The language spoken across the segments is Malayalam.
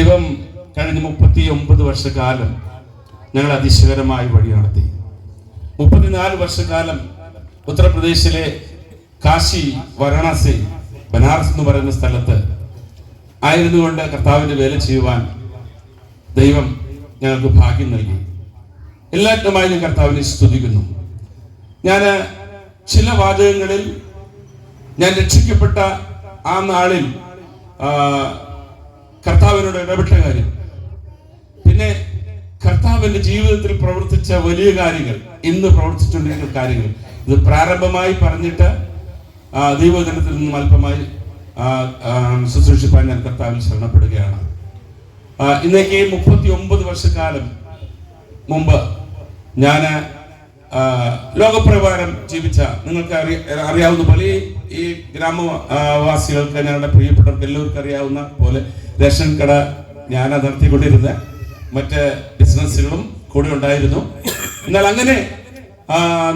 ദൈവം കഴിഞ്ഞ 39 വർഷക്കാലം ഞങ്ങൾ അതിശയകരമായി വഴി നടത്തി. 34 വർഷക്കാലം ഉത്തർപ്രദേശിലെ കാശി, വാരണാസി, ബനാറസ് എന്ന് പറയുന്ന സ്ഥലത്ത് ആയിരുന്നുകൊണ്ട് കർത്താവിന്റെ വേല ചെയ്യുവാൻ ദൈവം ഞങ്ങൾക്ക് ഭാഗ്യം നൽകി. എല്ലാറ്റുമായി ഞാൻ കർത്താവിനെ സ്തുതിക്കുന്നു. ഞാൻ ചില വാചകങ്ങളിൽ ഞാൻ രക്ഷിക്കപ്പെട്ട ആ നാളിൽ കർത്താവിനോട് ഇടപെട്ട കാര്യം, പിന്നെ കർത്താവിന്റെ ജീവിതത്തിൽ പ്രവർത്തിച്ച വലിയ കാര്യങ്ങൾ, ഇന്ന് പ്രവർത്തിച്ചുകൊണ്ടിരിക്കുന്ന കാര്യങ്ങൾ, ഇത് പ്രാരംഭമായി പറഞ്ഞിട്ട് ദൈവജനത്തിൽ നിന്നും അല്പമായി ശുശ്രൂഷിപ്പാൻ ഞാൻ കർത്താവിൽ ശരണപ്പെടുകയാണ്. ഇന്നേക്ക് 39 വർഷക്കാലം മുമ്പ് ഞാൻ ലോകപ്രകാരം ജീവിച്ച, നിങ്ങൾക്ക് അറിയാവുന്ന പോലെ ഈ ഗ്രാമവാസികൾക്ക്, ഞങ്ങളുടെ പ്രിയപ്പെട്ടവർക്ക് എല്ലാവർക്കും അറിയാവുന്ന പോലെ റേഷൻ കട ഞാൻ നടത്തിക്കൊണ്ടിരുന്ന മറ്റ് ബിസിനസ്സുകളും കൂടെ ഉണ്ടായിരുന്നു. എന്നാൽ അങ്ങനെ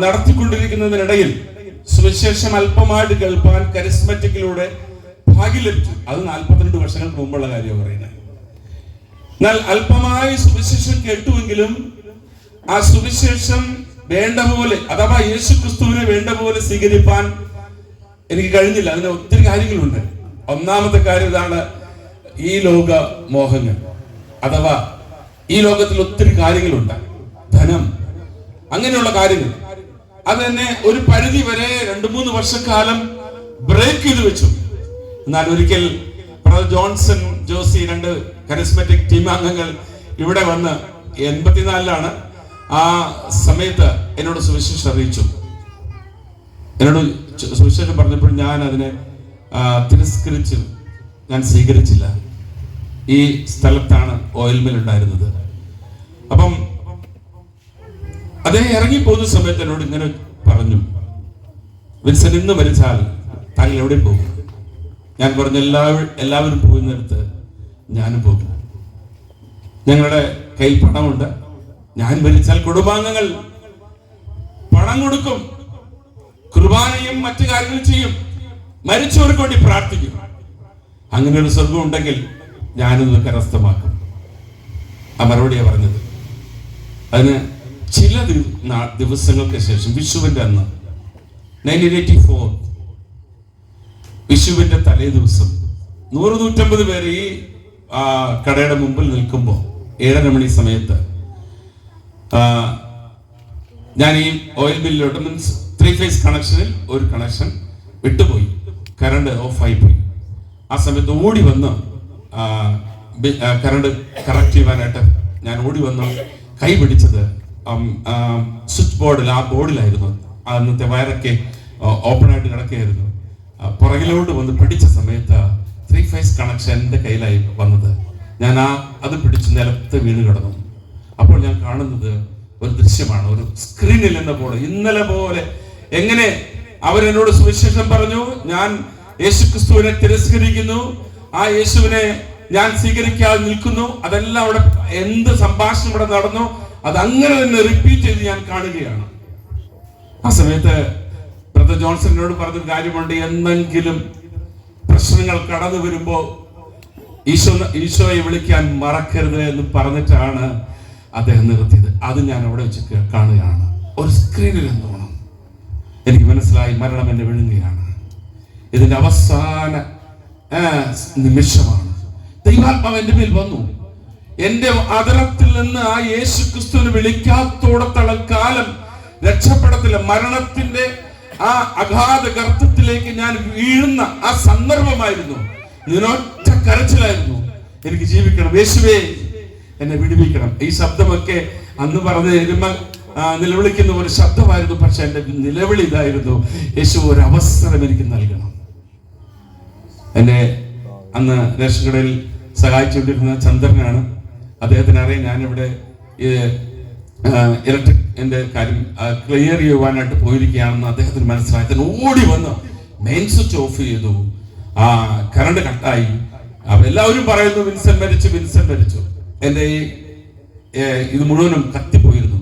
നടത്തിക്കൊണ്ടിരിക്കുന്നതിനിടയിൽ സുവിശേഷം അല്പമായിട്ട് കേൾപ്പാൻ കരിസ്മറ്റിക്കിലൂടെ ഭാഗ്യം ലഭിച്ചു. അത് 42 വർഷങ്ങൾക്ക് മുമ്പുള്ള കാര്യമാണ് പറയുന്നത്. എന്നാൽ അല്പമായി സുവിശേഷം കേട്ടുവെങ്കിലും ആ സുവിശേഷം വേണ്ട പോലെ, അഥവാ യേശു ക്രിസ്തുവിനെ വേണ്ട പോലെ സ്വീകരിപ്പാൻ എനിക്ക് കഴിഞ്ഞില്ല. അതിന് ഒത്തിരി കാര്യങ്ങളുണ്ട്. ഒന്നാമത്തെ കാര്യം ഇതാണ്, ഈ ലോക മോഹങ്ങൾ, അഥവാ ഈ ലോകത്തിൽ ഒത്തിരി കാര്യങ്ങളുണ്ട്. ധനം, അങ്ങനെയുള്ള കാര്യങ്ങൾ. അത് തന്നെ ഒരു പരിധി വരെ 2-3 വർഷക്കാലം ബ്രേക്ക് ചെയ്ത് വെച്ചു. എന്നാൽ ഒരിക്കൽ ജോൺസൺ ജോസി, 2 കരിസ്മാറ്റിക് ടീം അംഗങ്ങൾ ഇവിടെ വന്ന് 84-ലാണ് ആ സമയത്ത് എന്നോട് സുവിശേഷം അറിയിച്ചു. എന്നോട് സുവിശേഷം പറഞ്ഞപ്പോൾ ഞാൻ അതിനെ തിരസ്കരിച്ചു, ഞാൻ സ്വീകരിച്ചില്ല. ഈ സ്ഥലത്താണ് ഓയിൽ മിൽ ഉണ്ടായിരുന്നത്. അപ്പം അദ്ദേഹം ഇറങ്ങിപ്പോകുന്ന സമയത്ത് എന്നോട് ഇങ്ങനെ പറഞ്ഞു, വിൻസൻ, ഇന്ന് മരിച്ചാൽ താങ്കൾ എവിടെ പോകും? ഞാൻ പറഞ്ഞു, എല്ലാവരും പോകുന്നിടത്ത് ഞാനും പോകും. ഞങ്ങളുടെ കയ്യിൽ പണമുണ്ട്. ഞാൻ മരിച്ചാൽ കുടുംബാംഗങ്ങൾ പണം കൊടുക്കും, കുർബാനയും മറ്റു കാര്യങ്ങളും ചെയ്യും, മരിച്ചവർക്ക് വേണ്ടി പ്രാർത്ഥിക്കും. അങ്ങനെ ഒരു സ്വർഗം ഉണ്ടെങ്കിൽ ഞാനിത് കരസ്ഥമാക്കും. ആ മറുപടിയാണ് പറഞ്ഞത്. അതിന് ചില ദിവസങ്ങൾക്ക് ശേഷം, വിഷുവിന്റെ അന്ന് 1984, വിഷുവിന്റെ തലേ ദിവസം 100-150 പേര് ഈ കടയുടെ മുമ്പിൽ നിൽക്കുമ്പോൾ 7:30 മണി സമയത്ത് ഞാൻ ഈ ഓയിൽ ബില്ലിലോട്ട്, മീൻസ് 3 ഫേസ് കണക്ഷനിൽ ഒരു കണക്ഷൻ വിട്ടുപോയി, കറണ്ട് ഓഫായി പോയി. ആ സമയത്ത് ഓടി വന്ന് കറണ്ട് കറക്റ്റ് ചെയ്യാനായിട്ട് ഞാൻ ഓടി വന്ന് കൈ പിടിച്ചത് സ്വിച്ച് ബോർഡിൽ, ആ ബോർഡിലായിരുന്നു. അന്നത്തെ വയറൊക്കെ ഓപ്പൺ ആയിട്ട് കിടക്കുകയായിരുന്നു. പുറകിലോട്ട് വന്ന് പിടിച്ച സമയത്ത് 3 ഫേസ് കണക്ഷൻ എൻ്റെ കയ്യിലായി വന്നത്. ഞാൻ അത് പിടിച്ച് നിലത്ത് വീണ് കിടന്നു. അപ്പോൾ ഞാൻ കാണുന്നത് ഒരു ദൃശ്യമാണ്, ഒരു സ്ക്രീനിൽ എന്ന പോലെ, ഇന്നലെ പോലെ. എങ്ങനെ അവരെന്നോട് സുവിശേഷം പറഞ്ഞു, ഞാൻ യേശു ക്രിസ്തുവിനെ തിരസ്കരിക്കുന്നു, ആ യേശുവിനെ ഞാൻ സ്വീകരിക്കാതെ നിൽക്കുന്നു. അതെല്ലാം അവിടെ എന്ത് സംഭാഷണം ഇവിടെ നടന്നു, അതങ്ങനെ തന്നെ റിപ്പീറ്റ് ചെയ്ത് ഞാൻ കാണുകയാണ്. ആ സമയത്ത് ബ്രദർ ജോൺസണിനോട് പറഞ്ഞൊരു കാര്യമുണ്ട്, എന്തെങ്കിലും പ്രശ്നങ്ങൾ കടന്നു വരുമ്പോ ഈശോയെ വിളിക്കാൻ മറക്കരുത് എന്ന് പറഞ്ഞിട്ടാണ് അദ്ദേഹം നിർത്തിയത്. അത് ഞാൻ അവിടെ വെച്ച് കാണുകയാണ്. ഒരു സ്ക്രീനിൽ എന്തോണം എനിക്ക് മനസ്സിലായി, മരണം എന്നെ വിഴുങ്ങുകയാണ്. ഇതിന്റെ അവസാന നിമിഷമാണ്. ദൈവാത്മാവ് എന്റെ മേൽ വന്നു. എന്റെ അതരത്തിൽ നിന്ന് ആ യേശു ക്രിസ്തുവിനെ വിളിക്കാത്തോടത്തോളം കാലം രക്ഷപ്പെടത്തില്ല. മരണത്തിന്റെ ആ അഗാധ ഗർത്തത്തിലേക്ക് ഞാൻ വീഴുന്ന ആ സന്ദർഭമായിരുന്നു. ഇതിനൊറ്റ കരച്ചിലായിരുന്നു, എനിക്ക് ജീവിക്കണം, യേശുവേ എന്നെ വിടുവിക്കണം. ഈ ശബ്ദമൊക്കെ അന്ന് പറഞ്ഞ എരുമ നിലവിളിക്കുന്ന ഒരു ശബ്ദമായിരുന്നു. പക്ഷെ എന്റെ നിലവിളി ഇതായിരുന്നു, യേശു ഒരു അവസരം എനിക്ക് നൽകണം. എന്നെ അന്ന് റേഷൻ കടയിൽ സഹായിച്ചുകൊണ്ടിരുന്ന ചന്ദ്രനാണ്. അദ്ദേഹത്തിന് അറിയാം ഞാനിവിടെ ഇലക്ട്രിക് എന്റെ കാര്യം ക്ലിയർ ചെയ്യുവാനായിട്ട് പോയിരിക്കുകയാണെന്ന് അദ്ദേഹത്തിന് മനസ്സിലായി. അദ്ദേഹം ഓടി വന്ന് മെയിൻ സ്വിച്ച് ഓഫ് ചെയ്തു. കറണ്ട് കട്ടായി. എല്ലാവരും പറയുന്നു വിൻസൻ മരിച്ചു, വിൻസൻ മരിച്ചു. എൻ്റെ ഇത് മുഴുവനും കത്തിപ്പോയിരുന്നു.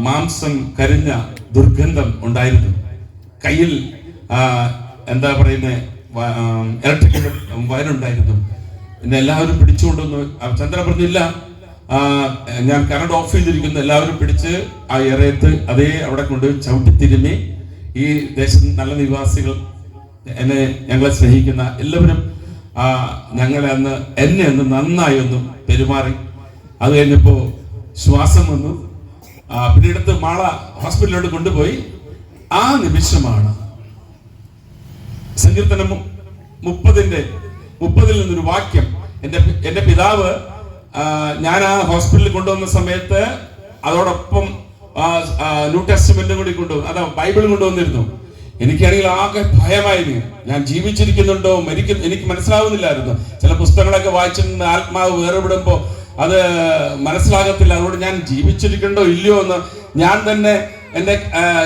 മാംസം കരിഞ്ഞ ദുർഗന്ധം ഉണ്ടായിരുന്നു. കയ്യിൽ എന്താ പറയുന്നത്, ഇലക്ട്രിക് വയറുണ്ടായിരുന്നു. എന്നെ എല്ലാവരും പിടിച്ചുകൊണ്ടൊന്ന് ചന്ദ്രൻ പറഞ്ഞില്ല, ഞാൻ കറണ്ട് ഓഫ് ചെയ്തിരിക്കുന്നു. എല്ലാവരും പിടിച്ച് ആ എറയത്ത് അതേ അവിടെ കൊണ്ട് ചവിട്ടിത്തിരുമ്മി. ഈ ദേശം നല്ല നിവാസികൾ, ഞങ്ങളെ സ്നേഹിക്കുന്ന എല്ലാവരും എന്നെ ഒന്ന് നന്നായി ഒന്ന് പെരുമാറി. അത് കഴിഞ്ഞപ്പോ ശ്വാസം വന്നു. പിന്നീട് മാള ഹോസ്പിറ്റലിലോട്ട് കൊണ്ടുപോയി. ആ നിമിഷമാണ് സങ്കീർത്തനം 30 നിന്നൊരു വാക്യം. എന്റെ പിതാവ് ഞാൻ ആ ഹോസ്പിറ്റലിൽ കൊണ്ടുവന്ന സമയത്ത് അതോടൊപ്പം ന്യൂ ടെസ്റ്റ്മെന്റും കൂടി കൊണ്ടുവന്നു, അതാ ബൈബിൾ കൊണ്ടുവന്നിരുന്നു. എനിക്കാണെങ്കിൽ ആകെ ഭയമായിരുന്നു. ഞാൻ ജീവിച്ചിരിക്കുന്നുണ്ടോ എനിക്ക് മനസ്സിലാവുന്നില്ലായിരുന്നു. ചില പുസ്തകങ്ങളൊക്കെ വായിച്ചിട്ടുണ്ട്, ആത്മാവ് വേർപെടുമ്പോ അത് മനസ്സിലാകത്തില്ല. അതുകൊണ്ട് ഞാൻ ജീവിച്ചിരിക്കണ്ടോ ഇല്ലയോ എന്ന് ഞാൻ തന്നെ എന്റെ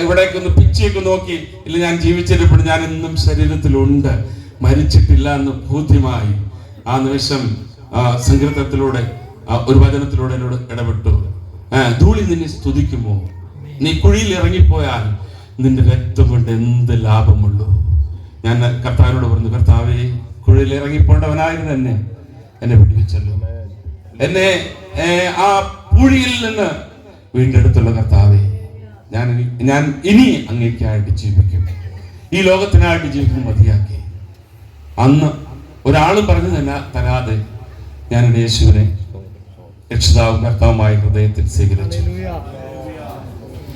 ഇവിടേക്ക് ഒന്ന് പിച്ചയൊക്കെ നോക്കി. ഇല്ല, ഞാൻ ജീവിച്ചിരിപ്പോ ഞാൻ എന്നും ശരീരത്തിലുണ്ട്, മരിച്ചിട്ടില്ല എന്ന് ബോധ്യമായി. ആ നിമിഷം സങ്കീർത്തനത്തിലൂടെ ഒരു വചനത്തിലൂടെ എന്നോട് ഇടപെട്ടു. ധൂളി നിന്നെ സ്തുതിക്കുമോ? നീ കുഴിയിൽ ഇറങ്ങിപ്പോയാൽ നിന്റെ രക്തം കൊണ്ട് എന്ത് ലാഭമുള്ളൂ? ഞാൻ കർത്താവിനോട് പറഞ്ഞു, കർത്താവേ, കുഴിയിൽ ഇറങ്ങിപ്പോണ്ടവനായിരുന്നു എന്നെ വിടുവിച്ചല്ലോ. എന്നെ ആ പൂഴിയിൽ നിന്ന് വീണ്ടെടുത്തുള്ള കർത്താവേ, ഞാൻ ഇനി അങ്ങേക്കായിട്ട് ജീവിക്കും, ഈ ലോകത്തിനായിട്ട് ജീവിക്കുന്ന മതിയാക്കി. അന്ന് ഒരാളും പറഞ്ഞു തരാതെ ഞാൻ എൻ്റെ യേശുവിനെ രക്ഷിതാവും കർത്താവുമായ ഹൃദയത്തിൽ സ്വീകരിച്ചു.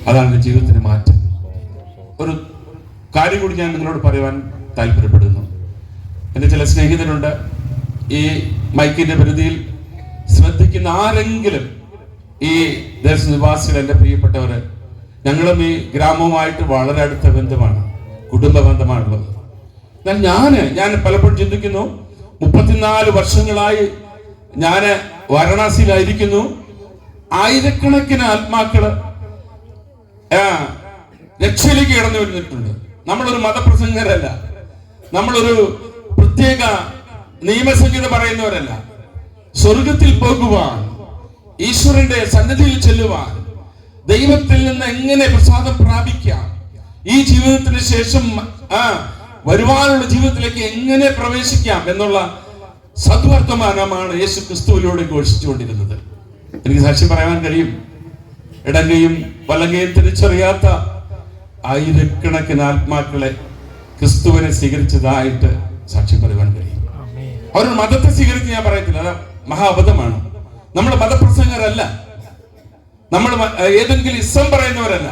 അതാണ് എൻ്റെ ജീവിതത്തിന് മാറ്റം. ഒരു കാര്യം കൂടി ഞാൻ നിങ്ങളോട് പറയുവാൻ താല്പര്യപ്പെടുന്നു. എൻ്റെ ചില സ്നേഹിതരുണ്ട്. ഈ മൈക്കിന്റെ പരിധിയിൽ ശ്രദ്ധിക്കുന്ന ആരെങ്കിലും ഈ ദേശനിവാസികൾ, എൻ്റെ പ്രിയപ്പെട്ടവര്, ഞങ്ങളും ഈ ഗ്രാമവുമായിട്ട് വളരെ അടുത്ത ബന്ധമാണ്, കുടുംബ ബന്ധമാണുള്ളത്. ഞാൻ പലപ്പോഴും ചിന്തിക്കുന്നു, 34 വർഷങ്ങളായി ഞാൻ വാരണാസിയിലായിരിക്കുന്നു. ആയിരക്കണക്കിന് ആത്മാക്കള് രക്ഷയിലേക്ക് കടന്നു വരുന്നിട്ടുണ്ട്. നമ്മളൊരു മതപ്രസംഗരല്ല, നമ്മളൊരു പ്രത്യേക നിയമസംഹിത പറയുന്നവരല്ല. സ്വർഗത്തിൽ പോകുവാൻ, ഈശ്വരന്റെ സന്നിധിയിൽ ചെല്ലുവാൻ, ദൈവത്തിൽ നിന്ന് എങ്ങനെ പ്രസാദം പ്രാപിക്കാം, ഈ ജീവിതത്തിന് ശേഷം വരുവാനുള്ള ജീവിതത്തിലേക്ക് എങ്ങനെ പ്രവേശിക്കാം എന്നുള്ള സദ്വർത്തമാനമാണ് യേശു ക്രിസ്തുവിലൂടെ ഘോഷിച്ചുകൊണ്ടിരുന്നത്. എനിക്ക് സാക്ഷ്യം പറയാൻ കഴിയും. ഇടങ്കയും വലങ്കയും തിരിച്ചറിയാത്ത ആയിരക്കണക്കിന് ആത്മാക്കളെ ക്രിസ്തുവിനെ സ്വീകരിച്ചതായിട്ട് സാക്ഷ്യം പറയുവാൻ കഴിയും. അവരുടെ മതത്തെ സ്വീകരിച്ച് ഞാൻ പറയത്തില്ല, അത് മഹാ അബദ്ധമാണ്. നമ്മൾ മതപ്രസംഗരല്ല, നമ്മൾ ഏതെങ്കിലും ഇസം പറയുന്നവരല്ല,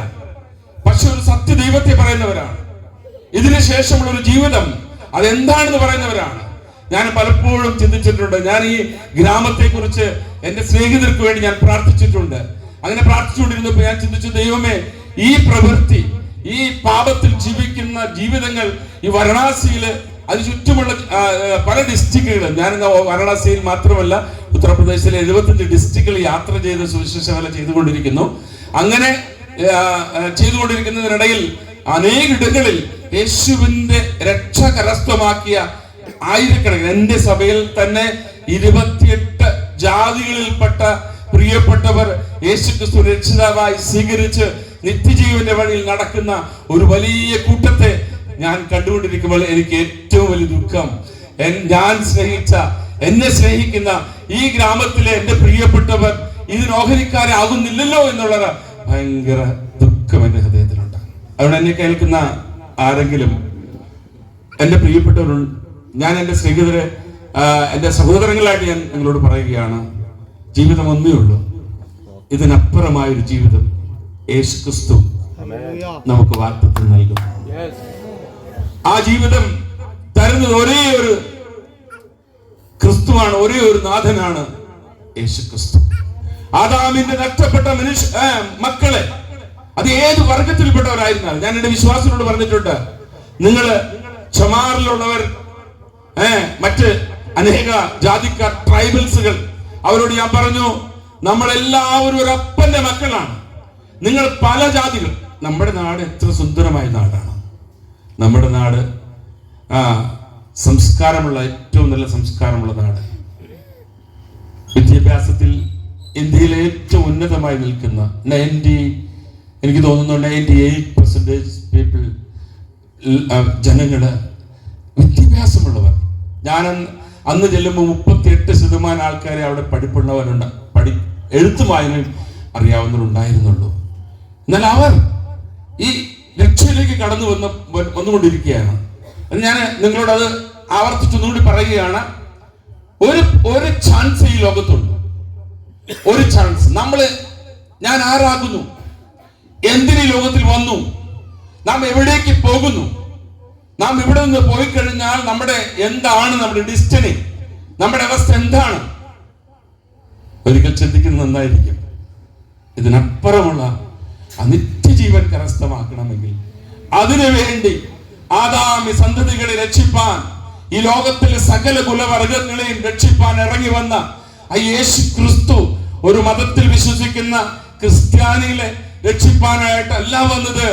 പക്ഷെ ഒരു സത്യ ദൈവത്തെ പറയുന്നവരാണ്. ഇതിനു ശേഷമുള്ള ഒരു ജീവിതം അതെന്താണെന്ന് പറയുന്നവരാണ്. ഞാൻ പലപ്പോഴും ചിന്തിച്ചിട്ടുണ്ട്. ഞാൻ ഈ ഗ്രാമത്തെ കുറിച്ച് എന്റെ സ്നേഹിതർക്ക് വേണ്ടി ഞാൻ പ്രാർത്ഥിച്ചിട്ടുണ്ട്. അങ്ങനെ പ്രാർത്ഥിച്ചുകൊണ്ടിരുന്നപ്പോൾ ഞാൻ ചിന്തിച്ചു, ദൈവമേ, ഈ പ്രവൃത്തി, ഈ പാപത്തിൽ ജീവിക്കുന്ന ജീവിതങ്ങൾ ഈ വാരണാസിയില്, അത് ചുറ്റുമുള്ള പല ഡിസ്ട്രിക്റ്റുകൾ, ഞാൻ വാരണാസിയിൽ മാത്രമല്ല ഉത്തർപ്രദേശിലെ 75 ഡിസ്ട്രിക്റ്റുകൾ യാത്ര ചെയ്ത് സുവിശേഷ വേല ചെയ്തുകൊണ്ടിരിക്കുന്നു. അങ്ങനെ ചെയ്തുകൊണ്ടിരിക്കുന്നതിനിടയിൽ അനേകിടങ്ങളിൽ യേശുവിന്റെ രക്ഷ കരസ്ഥമാക്കിയ ആയിരക്കണക്കിന്, എന്റെ സഭയിൽ തന്നെ 28 ജാതികളിൽപ്പെട്ട പ്രിയപ്പെട്ടവർ യേശുക്രിസ്തു രക്ഷിതാവായി സ്വീകരിച്ച് നിത്യജീവന്റെ വഴിയിൽ നടക്കുന്ന ഒരു വലിയ കൂട്ടത്തെ ഞാൻ കണ്ടുകൊണ്ടിരിക്കുമ്പോൾ എനിക്ക് ഏറ്റവും വലിയ ദുഃഖം, ഞാൻ സ്നേഹിച്ച, എന്നെ സ്നേഹിക്കുന്ന ഈ ഗ്രാമത്തിലെ എന്റെ പ്രിയപ്പെട്ടവർ ഇതിന് ഓഹരിക്കാരാകുന്നില്ലല്ലോ എന്നുള്ള ഭയങ്കര ദുഃഖം എന്റെ ഹൃദയത്തിലുണ്ട്. അതുകൊണ്ട് എന്നെ കേൾക്കുന്ന ആരെങ്കിലും എന്റെ പ്രിയപ്പെട്ടവർ, ഞാൻ എന്റെ സ്നേഹിതരെ, എന്റെ സഹോദരങ്ങളായിട്ട് ഞാൻ നിങ്ങളോട് പറയുകയാണ്, ജീവിതം ഒന്നേ ഉള്ളൂ. ഇതിനപ്പുറമായൊരു ജീവിതം യേശുക്രിസ്തു നമുക്ക് വാഗ്ദത്തം നൽകും. ആ ജീവിതം തരുന്നത് ഒരേ ഒരു ക്രിസ്തുവാണ്, ഒരേ ഒരു നാഥനാണ് യേശുക്രിസ്തു. ആദാമിന്റെ നഷ്ടപ്പെട്ട മക്കളെ, അത് ഏത് വർഗത്തിൽപ്പെട്ടവരായിരുന്നാലും, ഞാൻ എന്റെ വിശ്വാസത്തോട് പറഞ്ഞിട്ടുണ്ട്, നിങ്ങള് ക്ഷമാറിലുള്ളവർ, മറ്റ് അനേക ജാതിക്കാർ, ട്രൈബൽസുകൾ, അവരോട് ഞാൻ പറഞ്ഞു, നമ്മളെല്ലാവരും ഒരു അപ്പന്റെ മക്കളാണ്. നിങ്ങൾ പല ജാതികൾ. നമ്മുടെ നാട് എത്ര സുന്ദരമായ നാടാണ്. നമ്മുടെ നാട് സംസ്കാരമുള്ള, ഏറ്റവും നല്ല സംസ്കാരമുള്ള നാട്. വിദ്യാഭ്യാസത്തിൽ ഇന്ത്യയിലെ ഏറ്റവും ഉന്നതമായി നിൽക്കുന്ന എനിക്ക് തോന്നുന്നു 98% പീപ്പിൾ, ജനങ്ങള് വിദ്യാഭ്യാസമുള്ളവർ. ഞാൻ അന്ന് ചെല്ലുമ്പോൾ 38% ആൾക്കാരെ അവിടെ പഠിപ്പുള്ളവരുണ്ട്, എഴുത്തും വായനയും അറിയാവുന്നവരുണ്ടായിരുന്നുള്ളൂ. എന്നാൽ അവർ ഈ രക്ഷയിലേക്ക് കടന്നു വന്നുകൊണ്ടിരിക്കുകയാണ്. ഞാൻ നിങ്ങളോട് അത് ആവർത്തിച്ചൊന്നുകൂടി പറയുകയാണ്. ഒരു ചാൻസ് ഈ ലോകത്തുണ്ട്, ഒരു ചാൻസ്. ഞാൻ ആരാകുന്നു, എന്തിനീ ലോകത്തിൽ വന്നു, നാം എവിടേക്ക് പോകുന്നു, നാം ഇവിടെ നിന്ന് പോയി കഴിഞ്ഞാൽ എന്താണ് നമ്മുടെ ഡെസ്റ്റിനി, നമ്മുടെ അവസ്ഥ എന്താണ്? ഒരിക്കൽ ചിന്തിക്കുന്നത് നന്നായിരിക്കും. ഇതിനപ്പുറമുള്ള നിത്യജീവൻ കരസ്ഥമാക്കണമെങ്കിൽ അതിനുവേണ്ടി ആദാമി സന്തതികളെ രക്ഷിപ്പാൻ, ഈ ലോകത്തിലെ സകല കുലവർഗങ്ങളെയും രക്ഷിപ്പാൻ ഇറങ്ങി വന്ന യേശു ക്രിസ്തു ഒരു മതത്തിൽ വിശ്വസിക്കുന്ന ക്രിസ്ത്യാനികളെ രക്ഷിപ്പാനായിട്ടല്ല വന്നത്,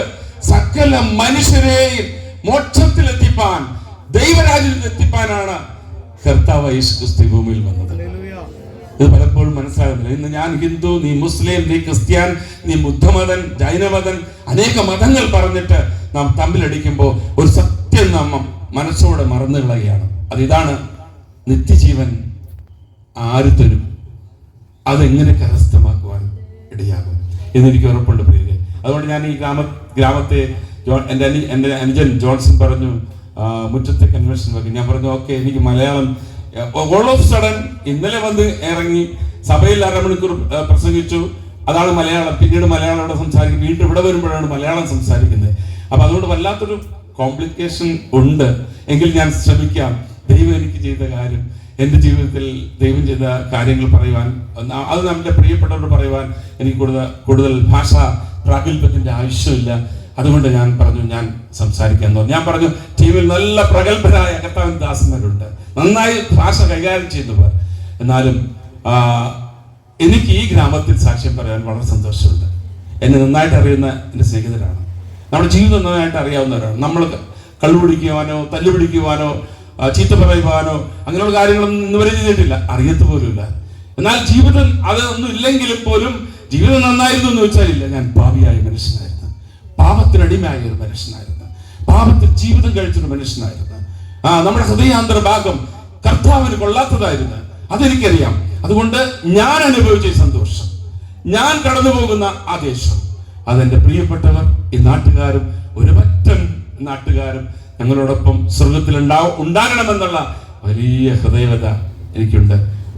സകല മനുഷ്യരെയും മോക്ഷത്തിലെത്തിപ്പാൻ, ദൈവരാജ്യത്തിലെത്തിപ്പാനാണ് കർത്താവ് യേശു ക്രിസ്തു ഭൂമിയിൽ വന്നത്. ഇത് പലപ്പോഴും മനസ്സിലാകുന്നില്ല. ഇന്ന് ഞാൻ ഹിന്ദു, നീ മുസ്ലിം, നീ ക്രിസ്ത്യാൻ, നീ ബുദ്ധമതൻ, ജൈനമതൻ, അനേക മതങ്ങൾ പറഞ്ഞിട്ട് നാം തമ്മിലടിക്കുമ്പോൾ ഒരു സത്യം നാം മനസ്സോടെ മറന്നു കളയുകയാണ്. ഇതാണ് നിത്യജീവൻ ആര് തരും, അതെങ്ങനെ കരസ്ഥമാക്കുവാൻ ഇടയാകും എന്നെനിക്ക് ഉറപ്പുണ്ട് പ്രിയരെ. അതുകൊണ്ട് ഞാൻ ഈ ഗ്രാമത്തെ എൻ്റെ അനുജൻ ജോൺസൺ പറഞ്ഞു മുറ്റത്തെ കൺവെൻഷൻ വെക്കും. ഞാൻ പറഞ്ഞു ഓക്കെ, എനിക്ക് മലയാളം ഓൾ ഓഫ് സഡൻ ഇന്നലെ വന്ന് ഇറങ്ങി സഭയിൽ 1/2 മണിക്കൂർ പ്രസംഗിച്ചു, അതാണ് മലയാളം. പിന്നീട് മലയാളം ഇവിടെ സംസാരിക്കും, വീണ്ടും ഇവിടെ വരുമ്പോഴാണ് മലയാളം സംസാരിക്കുന്നത്. അപ്പൊ അതുകൊണ്ട് വല്ലാത്തൊരു കോംപ്ലിക്കേഷൻ ഉണ്ട്. എങ്കിൽ ഞാൻ ശ്രമിക്കാം ദൈവം എനിക്ക് ചെയ്ത കാര്യം, എൻ്റെ ജീവിതത്തിൽ ദൈവം ചെയ്ത കാര്യങ്ങൾ പറയുവാൻ, അത് നമ്മുടെ പ്രിയപ്പെട്ടവരോട് പറയുവാൻ എനിക്ക് കൂടുതൽ ഭാഷാ പ്രാഗൽഭ്യത്തിന്റെ ആവശ്യമില്ല. അതുകൊണ്ട് ഞാൻ പറഞ്ഞു ഞാൻ സംസാരിക്കാൻ തോന്നി. ഞാൻ പറഞ്ഞു ടീമിൽ നല്ല പ്രഗത്ഭരായ കർത്താവിന്റെ ദാസന്മാരുണ്ട്, നന്നായി ഭാഷ കൈകാര്യം ചെയ്യുന്നവർ. എന്നാലും എനിക്ക് ഈ ഗ്രാമത്തിൽ സാക്ഷ്യം പറയാൻ വളരെ സന്തോഷമുണ്ട്. എന്നെ നന്നായിട്ട് അറിയുന്ന എൻ്റെ സ്നേഹിതരാണ്, നമ്മുടെ ജീവിതം നന്നായിട്ട് അറിയാവുന്നവരാണ്. നമ്മൾ കള്ളുപിടിക്കുവാനോ തല്ലുപിടിക്കുവാനോ ചീത്ത പറയുവാനോ അങ്ങനെയുള്ള കാര്യങ്ങളൊന്നും ഇന്നുവരെ ചെയ്തിട്ടില്ല, അറിയത്ത് പോലുമില്ല. എന്നാൽ ജീവിതം അതൊന്നും ഇല്ലെങ്കിലും പോലും ജീവിതം നന്നായിരുന്നു എന്ന് വെച്ചാലില്ല. ഞാൻ പാപിയായ മനുഷ്യനായിരുന്നു, പാപത്തിനടിമയായ ഒരു മനുഷ്യനായിരുന്നു, പാപത്തിൽ ജീവിതം കഴിച്ചൊരു മനുഷ്യനായിരുന്നു. നമ്മുടെ ഹൃദയാന്തര ഭാഗം കർത്താവിന് കൊള്ളാത്തതായിരുന്നു, അതെനിക്കറിയാം. അതുകൊണ്ട് ഞാൻ അനുഭവിച്ച സന്തോഷം, ഞാൻ കടന്നു പോകുന്ന ആ ദേശം, അതെന്റെ പ്രിയപ്പെട്ടവർ, ഈ നാട്ടുകാരും, ഒരു പറ്റം നാട്ടുകാരും ഞങ്ങളോടൊപ്പം സ്വർഗത്തിൽ ഉണ്ടാകണമെന്നുള്ള വലിയ ഹൃദയത എനിക്കുണ്ട്,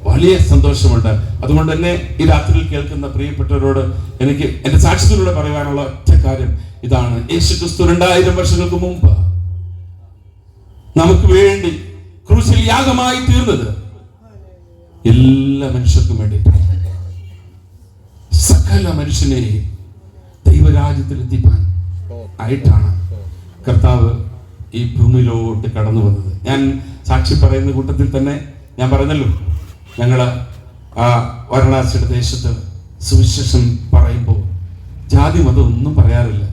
വലിയ സന്തോഷമുണ്ട്. അതുകൊണ്ട് തന്നെ ഈ രാത്രിയിൽ കേൾക്കുന്ന പ്രിയപ്പെട്ടവരോട് എനിക്ക് എന്റെ സാക്ഷ്യത്തിലൂടെ പറയാനുള്ള ഒറ്റ കാര്യം ഇതാണ്. യേശു ക്രിസ്തു 2000 വർഷങ്ങൾക്ക് മുമ്പ് നമുക്ക് വേണ്ടി ക്രൂശിൽ യാഗമായി തീർന്നത് എല്ലാ മനുഷ്യർക്കും വേണ്ടിയിട്ടാണ്. സകല മനുഷ്യനെയും ദൈവരാജ്യത്തിൽ എത്തിപ്പാൻ ആയിട്ടാണ് കർത്താവ് ഈ ഭൂമിയിലോട്ട് കടന്നു വന്നത്. ഞാൻ സാക്ഷി പറയുന്ന കൂട്ടത്തിൽ തന്നെ ഞാൻ പറഞ്ഞല്ലോ, ഞങ്ങള് വാരണാസിയുടെ ദേശത്ത് സുവിശേഷം പറയുമ്പോൾ ജാതി മതം ഒന്നും പറയാറില്ല.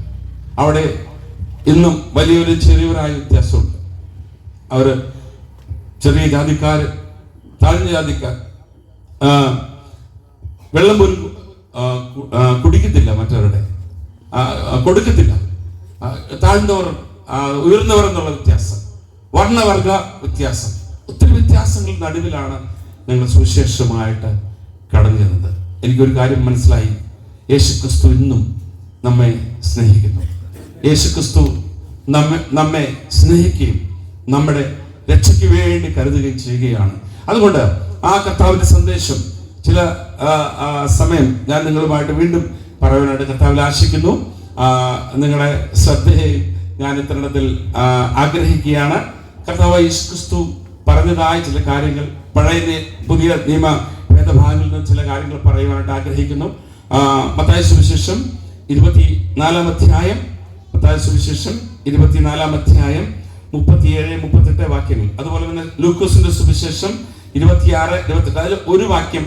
അവിടെ ഇന്നും ചെറിയൊരായ വ്യത്യാസമുണ്ട്. അവര് ചെറിയ ജാതിക്കാർ, താഴ്ന്ന ജാതിക്കാർ വെള്ളം പോലും കുടിക്കത്തില്ല, മറ്റവരുടെ കൊടുക്കത്തില്ല. താഴ്ന്നവർ ഉയർന്നവർ എന്നുള്ള വ്യത്യാസം, വർണ്ണവർഗ വ്യത്യാസം, ഒത്തിരി വ്യത്യാസങ്ങളുടെ നടുവിലാണ് ഞങ്ങൾ സുവിശേഷമായിട്ട് കടന്നു ചെന്നത്. എനിക്കൊരു കാര്യം മനസ്സിലായി, യേശുക്രിസ്തു ഇന്നും നമ്മെ സ്നേഹിക്കുന്നു. യേശുക്രിസ്തു നമ്മെ സ്നേഹിക്കുകയും നമ്മുടെ രക്ഷയ്ക്ക് വേണ്ടി കരുതുകയും ചെയ്യുകയാണ്. അതുകൊണ്ട് ആ കർത്താവിന്റെ സന്ദേശം ചില സമയം ഞാൻ നിങ്ങളുമായിട്ട് വീണ്ടും പറയാനായിട്ട് കർത്താവിൽ ആശിക്കുന്നു. നിങ്ങളുടെ ശ്രദ്ധയെ ഞാൻ ഇത്തരണത്തിൽ ആഗ്രഹിക്കുകയാണ്. കർത്താവ് യേശുക്രിസ്തു പറഞ്ഞതായ ചില കാര്യങ്ങൾ, പഴയ പുതിയ നിയമ ഭേദഭാഗങ്ങളിൽ നിന്ന് ചില കാര്യങ്ങൾ പറയുവാനായിട്ട് ആഗ്രഹിക്കുന്നു. മത്തായി സുവിശേഷം 24-ാം അധ്യായം, മത്തായി സുവിശേഷം 24-ാം അധ്യായം 37-38 വാക്യങ്ങൾ, അതുപോലെ തന്നെ ലൂക്കോസിന്റെ സുവിശേഷം 26-28. അതിൽ ഒരു വാക്യം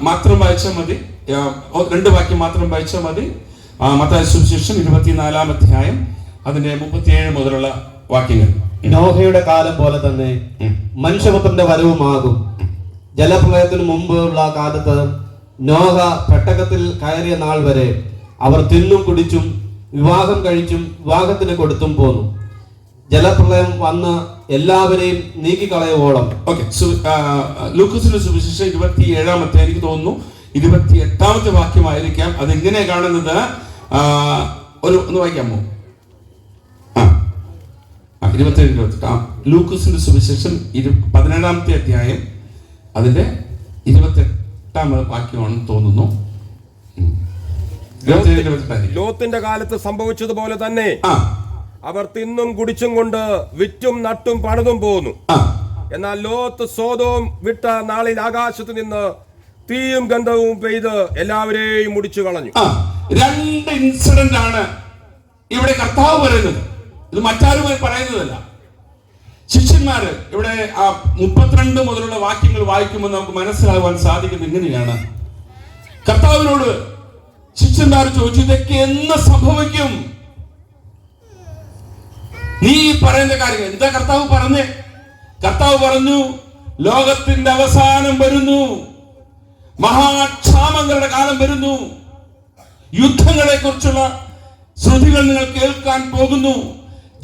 മാത്രം വായിച്ചാൽ മതി, 2 വാക്യം മാത്രം വായിച്ചാൽ മതി. മത്തായി സുവിശേഷം 24-ാം അധ്യായം അതിന്റെ 37 മുതലുള്ള വാക്യങ്ങൾ. നോഹയുടെ കാലം പോലെ തന്നെ മനുഷ്യപുത്രന്റെ വരവുമാകും. ജലപ്രളയത്തിനു മുമ്പുള്ള കാലത്ത് നോഹ പെട്ടകത്തിൽ കയറിയ നാൾ വരെ അവർ തിന്നും കുടിച്ചും വിവാഹം കഴിച്ചും വിവാഹത്തിന് കൊടുത്തും പോന്നു. ജലപ്രളയം വന്ന് എല്ലാവരെയും നീക്കിക്കളയുവോളം. ഓക്കെ, ലൂക്കോസിന്റെ സുവിശേഷം 27-ാമത്തെ, എനിക്ക് തോന്നുന്നു 28-ാമത്തെ വാക്യമായിരിക്കാം. അതെങ്ങനെ കാണുന്നത്? ഒന്ന് വായിക്കാമോ? 27-28. ലൂക്കോസിന്റെ സുവിശേഷം 17-ാമത്തെ അധ്യായം അതിന്റെ 28-ാമത്തെ വാക്യമാണെന്ന് തോന്നുന്നു. ലോത്തിന്റെ കാലത്ത് സംഭവിച്ചതുപോലെ തന്നെ അവർ തിന്നും കുടിച്ചും കൊണ്ട് വിറ്റും നട്ടും പണിതും പോകുന്നു. എന്നാൽ ലോത്ത് സോദോം വിട്ട നാളിൽ ആകാശത്ത് നിന്ന് തീയും ഗന്ധവും പെയ്ത് എല്ലാവരെയും മുടിച്ചു കളഞ്ഞു. 2 ഇൻസിഡന്റ് ആണ് ഇവിടെ കർത്താവ് പറയുന്നത്. ഇത് മറ്റാരും പറയുന്നതല്ല. ശിഷ്യന്മാര് ഇവിടെ 32 മുതലുള്ള വാക്യങ്ങൾ വായിക്കുമ്പോൾ നമുക്ക് മനസ്സിലാകുവാൻ സാധിക്കുന്നത് ഇങ്ങനെയാണ്. കർത്താവിനോട് ശിഷ്യന്മാർ ചോദിച്ചു, ഇതൊക്കെ എന്ന് സംഭവിക്കും? നീ പറയുന്ന കാര്യം എന്താ കർത്താവ് പറഞ്ഞേ? കർത്താവ് പറഞ്ഞു, ലോകത്തിന്റെ അവസാനം വരുന്നു, മഹാക്ഷാമങ്ങളുടെ കാലം വരുന്നു, യുദ്ധങ്ങളെ കുറിച്ചുള്ള ശ്രുതികൾ നിങ്ങൾ കേൾക്കാൻ പോകുന്നു,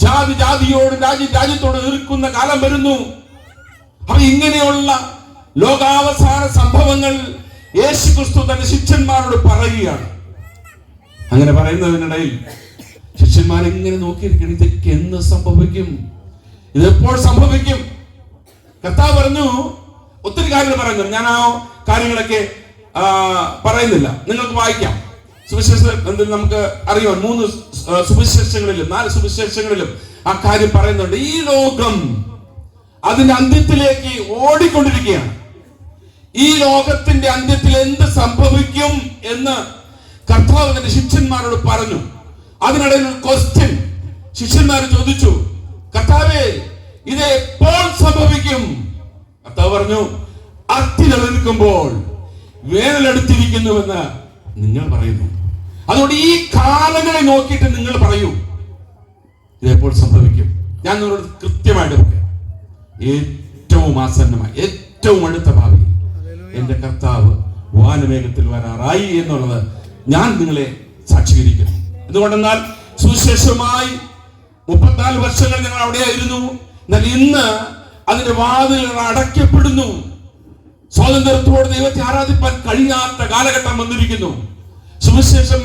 ജാതി ജാതിയോടും രാജ്യത്തോട് എതിർക്കുന്ന കാലം വരുന്നു. അപ്പൊ ഇങ്ങനെയുള്ള ലോകാവസാന സംഭവങ്ങൾ യേശുക്രിസ്തു തന്റെ ശിഷ്യന്മാരോട് പറയുകയാണ്. അങ്ങനെ പറയുന്നതിനിടയിൽ ശിഷ്യന്മാർ ഇങ്ങനെ നോക്കിയിരിക്കണം, ഇതൊക്കെ എന്ന് സംഭവിക്കും, ഇതെപ്പോൾ സംഭവിക്കും? കർത്താവ് പറഞ്ഞു, ഒത്തിരി കാര്യങ്ങൾ പറയുന്നു. ഞാൻ ആ കാര്യങ്ങളൊക്കെ പറയുന്നില്ല, നിങ്ങൾക്ക് വായിക്കാം. സുവിശേഷം നമുക്ക് അറിയാം, 3 സുവിശേഷങ്ങളിലും 4 സുവിശേഷങ്ങളിലും ആ കാര്യം പറയുന്നുണ്ട്. ഈ ലോകം അതിന്റെ അന്ത്യത്തിലേക്ക് ഓടിക്കൊണ്ടിരിക്കുകയാണ്. ഈ ലോകത്തിന്റെ അന്ത്യത്തിൽ എന്ത് സംഭവിക്കും എന്ന് കർത്താവ് തന്റെ ശിഷ്യന്മാരോട് പറഞ്ഞു. അതിനിടയിൽ ഒരു ക്വസ്റ്റ്യൻ ശിഷ്യന്മാർ ചോദിച്ചു, കർത്താവേ, ഇത് എപ്പോൾ സംഭവിക്കും? കർത്താവ് പറഞ്ഞു, അത്തി തളിർക്കുമ്പോൾ വേനലെടുത്തിരിക്കുന്നുവെന്ന് നിങ്ങൾ പറയുന്നു. അതുകൊണ്ട് ഈ കാലങ്ങളെ നോക്കിയിട്ട് നിങ്ങൾ പറയൂ, ഇതെപ്പോൾ സംഭവിക്കും? ഞാൻ നിങ്ങളോട് കൃത്യമായിട്ട് പറയാം. ഏറ്റവും ആസന്നമായി, ഏറ്റവും അടുത്ത ഭാവി എന്റെ കർത്താവ് വാനമേഘത്തിൽ വരാറായി എന്നുള്ളത് ഞാൻ നിങ്ങളെ സാക്ഷീകരിക്കുന്നു. എന്തുകൊണ്ടെന്നാൽ സുവിശേഷമായി 34 വർഷങ്ങൾ ഞങ്ങൾ അവിടെയായിരുന്നു. എന്നാൽ ഇന്ന് അതിന്റെ വാതിലുകൾ അടയ്ക്കപ്പെടുന്നു. സ്വാതന്ത്ര്യത്തോട് ദൈവത്തെ ആരാധിപ്പാൻ കഴിയാത്ത കാലഘട്ടം വന്നിരിക്കുന്നു. സുവിശേഷം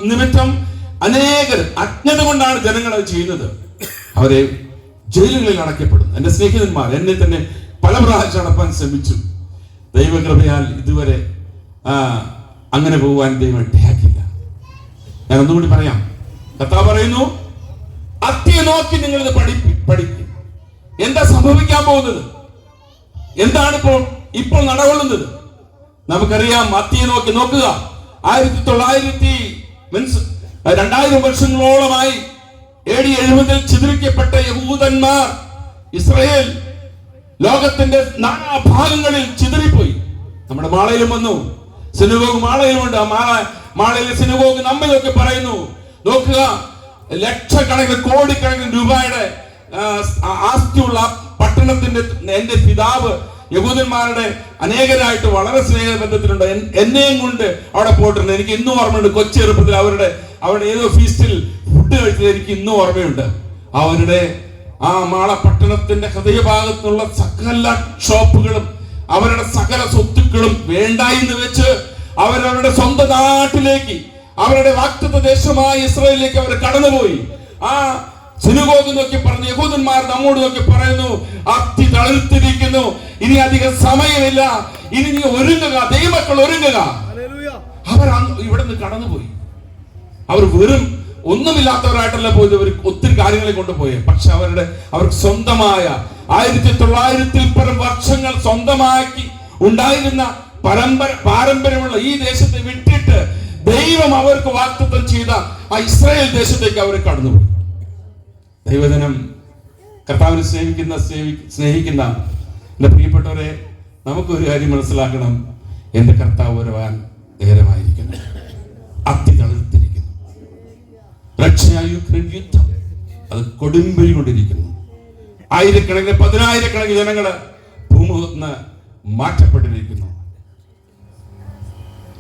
നിമിത്തം അനേകർ അജ്ഞത കൊണ്ടാണ് ജനങ്ങൾ അത് ചെയ്യുന്നത്. അവരെ ജയിലുകളിൽ അടയ്ക്കപ്പെടുന്നു. എന്റെ സ്നേഹിതന്മാർ എന്നെ തന്നെ പല പ്രാവശ്യം അടപ്പാൻ ശ്രമിച്ചു. ദൈവകൃപയാൽ ഇതുവരെ അങ്ങനെ പോകാൻ ദൈവം ഇടയാക്കില്ല. ഞാൻ ഒന്നുകൂടി പറയാം. കർത്താവ് പറയുന്നു, അത്തിയെ നോക്കി നിങ്ങൾ ഇത് പഠിക്കും. എന്താ സംഭവിക്കാൻ പോകുന്നത്? എന്താണ് ഇപ്പോൾ നടകൊള്ളുന്നത്? നമുക്കറിയാം. അത്തിയെ നോക്കുക. 2000 വർഷങ്ങളോളമായി AD 70 ചിതറിക്കപ്പെട്ട യഹൂദന്മാർ, ഇസ്രായേൽ ലോകത്തിന്റെ നാനാഭാഗങ്ങളിൽ ചിതറിപ്പോയി. നമ്മുടെ മാളയിലും വന്നു. സിനഗോഗ് മാളയിലുമുണ്ട്. മാളയിലെ സിനഗോഗ് നമ്മയൊക്കെ പറയുന്നു, നോക്കുക, ലക്ഷക്കണക്കിന് കോടിക്കണക്കിന് രൂപയുടെ ആസ്തിയുള്ള പട്ടണത്തിന്റെ എന്റെ പിതാവ് യഹൂദന്മാരുടെ അനേകരായിട്ട് വളരെ സ്നേഹബന്ധത്തിലുണ്ട്. എന്നെയും കൊണ്ട് അവിടെ പോയിട്ടുണ്ട്. എനിക്ക് ഇന്നും ഓർമ്മയുണ്ട്. കൊച്ചെറുപ്പത്തിൽ അവരുടെ ഏതോ ഫീസ്റ്റിൽ ഫുഡ് കഴിച്ചത് എനിക്ക് ഇന്നും ഓർമ്മയുണ്ട്. അവരുടെ ആ മാള പട്ടണത്തിന്റെ ഹൃദയഭാഗത്തുള്ള സകല ഷോപ്പുകളും അവരുടെ സകല സ്വത്തുക്കളും വേണ്ടായിന്ന് വെച്ച് അവരവരുടെ സ്വന്തം നാട്ടിലേക്ക്, അവരുടെ വാഗ്ദത്ത ദേശമായ ഇസ്രായേലിലേക്ക് അവർ കടന്നുപോയി. ആ സിനഗോഗ് നോക്കി പറഞ്ഞു, യഹൂദന്മാർ നമ്മോട് നോക്കി പറയുന്നു, അത്തി തളിർത്തിരിക്കുന്നു, ഇനി അധികം സമയമില്ല, ഇനി നീ ഒരുങ്ങുക, ദൈവമക്കൾ ഒരുങ്ങുക. അവർ ഇവിടെ നിന്ന് കടന്നുപോയി. അവർ വെറും ഒന്നുമില്ലാത്തവരായിട്ടല്ല പോയത്. അവർ ഒത്തിരി കാര്യങ്ങളെ കൊണ്ടുപോയി. പക്ഷെ അവർക്ക് സ്വന്തമായ 1900 പരം വർഷങ്ങൾ സ്വന്തമാക്കി ഉണ്ടായിരുന്ന പാരമ്പര്യമുള്ള ഈ ദേശത്തെ വിട്ടിട്ട് ദൈവം അവർക്ക് വാഗ്ദത്തം ചെയ്ത ആ ഇസ്രായേൽ ദേശത്തേക്ക് അവർ കടന്നുപോയി. ദൈവജനം, കർത്താവിനെ സ്നേഹിക്കുന്ന എന്റെ പ്രിയപ്പെട്ടവരെ, നമുക്കൊരു കാര്യം മനസ്സിലാക്കണം. എന്റെ കർത്താവ് വരുവാൻ നേരമായിരിക്കുന്നു. അത്തി തളിർത്തിരിക്കുന്നു. റഷ്യ യുക്രൈൻ യുദ്ധം അത് കൊടുമ്പിരി കൊണ്ടിരിക്കുന്നു. ആയിരക്കണക്കിന് 10,000 ജനങ്ങള് ഭൂമുഖത്ത് മാറ്റപ്പെട്ടിരിക്കുന്നു.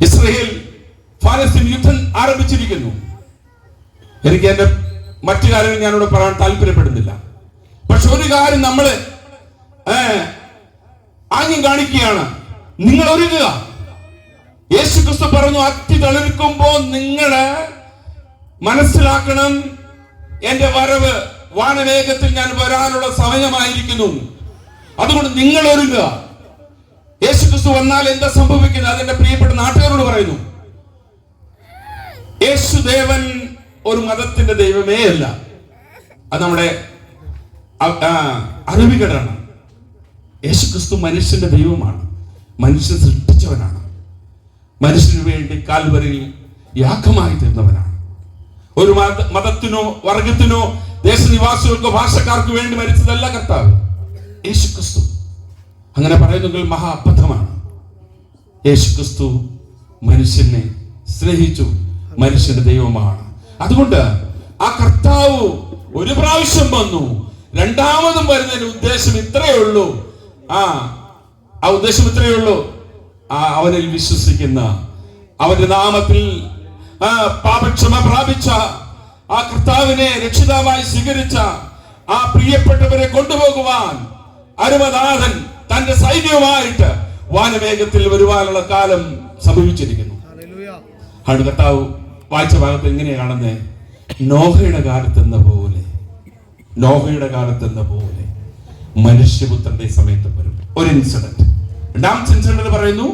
ഇസ്രായേൽ ഫലസ്തീൻ യുദ്ധം ആരംഭിച്ചിരിക്കുന്നു. എനിക്ക് എന്റെ മറ്റു കാര്യങ്ങൾ ഞാനിവിടെ പറയാൻ താല്പര്യപ്പെടുന്നില്ല. പക്ഷെ ഒരു കാര്യം നമ്മള് ആംഗ്യം കാണിക്കുകയാണ്, നിങ്ങൾ ഒരുങ്ങുക. യേശുക്രിസ്തു പറഞ്ഞു, അത്തി തളിർക്കുമ്പോ നിങ്ങള് മനസ്സിലാക്കണം, എന്റെ വരവ് വാനവേഗത്തിൽ ഞാൻ വരാനുള്ള സമയമായിരിക്കുന്നു. അതുകൊണ്ട് നിങ്ങൾ ഒരുങ്ങുക. യേശുക്രിസ്തു വന്നാൽ എന്താ സംഭവിക്കുന്നത്? അതെന്റെ പ്രിയപ്പെട്ട നാട്ടുകാരോട് പറയുന്നു. യേശുദേവൻ ഒരു മതത്തിന്റെ ദൈവമേ അല്ല. അത് നമ്മുടെ അറിവുകേടാണ്. യേശുക്രിസ്തു മനുഷ്യന്റെ ദൈവമാണ്. മനുഷ്യൻ സൃഷ്ടിച്ചവനാണ്. മനുഷ്യന് വേണ്ടി കാൽവരിയിൽ യാഗമായി തീർന്നവനാണ്. ഒരു മതത്തിനോ വർഗത്തിനോ ദേശനിവാസികൾക്കോ ഭാഷക്കാർക്ക് വേണ്ടി മരിച്ചതല്ല കർത്താവ്, യേശുക്രിസ്തു. അങ്ങനെ പറയുന്നെങ്കിൽ മഹാ അബദ്ധമാണ്. യേശുക്രിസ്തു മനുഷ്യനെ സ്നേഹിച്ചു, മനുഷ്യന്റെ ദൈവമാണ്. അതുകൊണ്ട് ആ കർത്താവ് ഒരു പ്രാവശ്യം വന്നു, രണ്ടാമതും വരുന്നതിന് ഉദ്ദേശം ഇത്രയേ ഉള്ളൂ. ആ ഉദ്ദേശം ഇത്രയേ ഉള്ളൂ. അവനിൽ വിശ്വസിക്കുന്ന, അവന്റെ നാമത്തിൽ പാപക്ഷമ പ്രാപിച്ച, ആ കർത്താവിനെ രക്ഷിതാവായി സ്വീകരിച്ച ആ പ്രിയപ്പെട്ടവരെ കൊണ്ടുപോകുവാൻ അരുമനാഥൻ തന്റെ സൈന്യവുമായിട്ട് വാനവേഗത്തിൽ വരുവാനുള്ള കാലം സംഭവിച്ചിരിക്കുന്നു. ആണ് കർത്താവ് വായിച്ച ഭാഗത്ത് എങ്ങനെയാ കാണുന്നത്? നോഹയുടെ കാലത്തെന്ന പോലെ, നോഹയുടെ കാലത്തെന്ന പോലെ മനുഷ്യപുത്രന്റെ സമയത്ത് വരും ഒരു ഇൻസിഡന്റ്. രണ്ടാമത്തെ ഇൻസിഡന്റ് പറയുന്നു,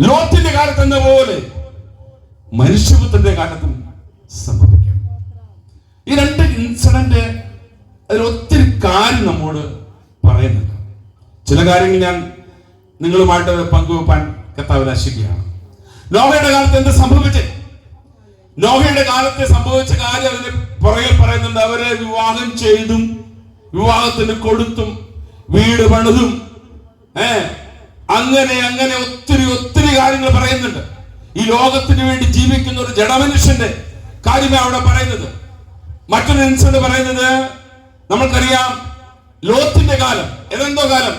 ലോത്തിന്റെ കാലത്തെന്ന പോലെ മനുഷ്യപുത്രന്റെ കാലത്തും സംഭവിക്കും. ഈ രണ്ട് ഇൻസിഡന്റ് അതിൽ ഒത്തിരി കാര്യം നമ്മോട് പറയുന്നുണ്ട്. ചില കാര്യങ്ങൾ ഞാൻ നിങ്ങളുമായിട്ട് പങ്കുവെപ്പാൻ കർത്താവ് ആശിക്കുകയാണ്. നോഹയുടെ കാലത്ത് എന്ത് സംഭവിച്ചേ? നോഹയുടെ കാലത്ത് സംഭവിച്ച കാര്യം അതിന് പുറകിൽ പറയുന്നുണ്ട്. അവരെ വിവാഹം ചെയ്തും വിവാഹത്തിന് കൊടുത്തും വീട് പണിതും അങ്ങനെ അങ്ങനെ ഒത്തിരി ഒത്തിരി കാര്യങ്ങൾ പറയുന്നുണ്ട്. ഈ ലോകത്തിന് വേണ്ടി ജീവിക്കുന്ന ഒരു ജഡമനുഷ്യന്റെ കാര്യമാണ് അവിടെ പറയുന്നത്. മറ്റൊരു ഇൻസിഡന്റ് പറയുന്നത് നമ്മൾക്കറിയാം, ലോത്തിന്റെ കാലം. ഏതെന്തോ കാലം.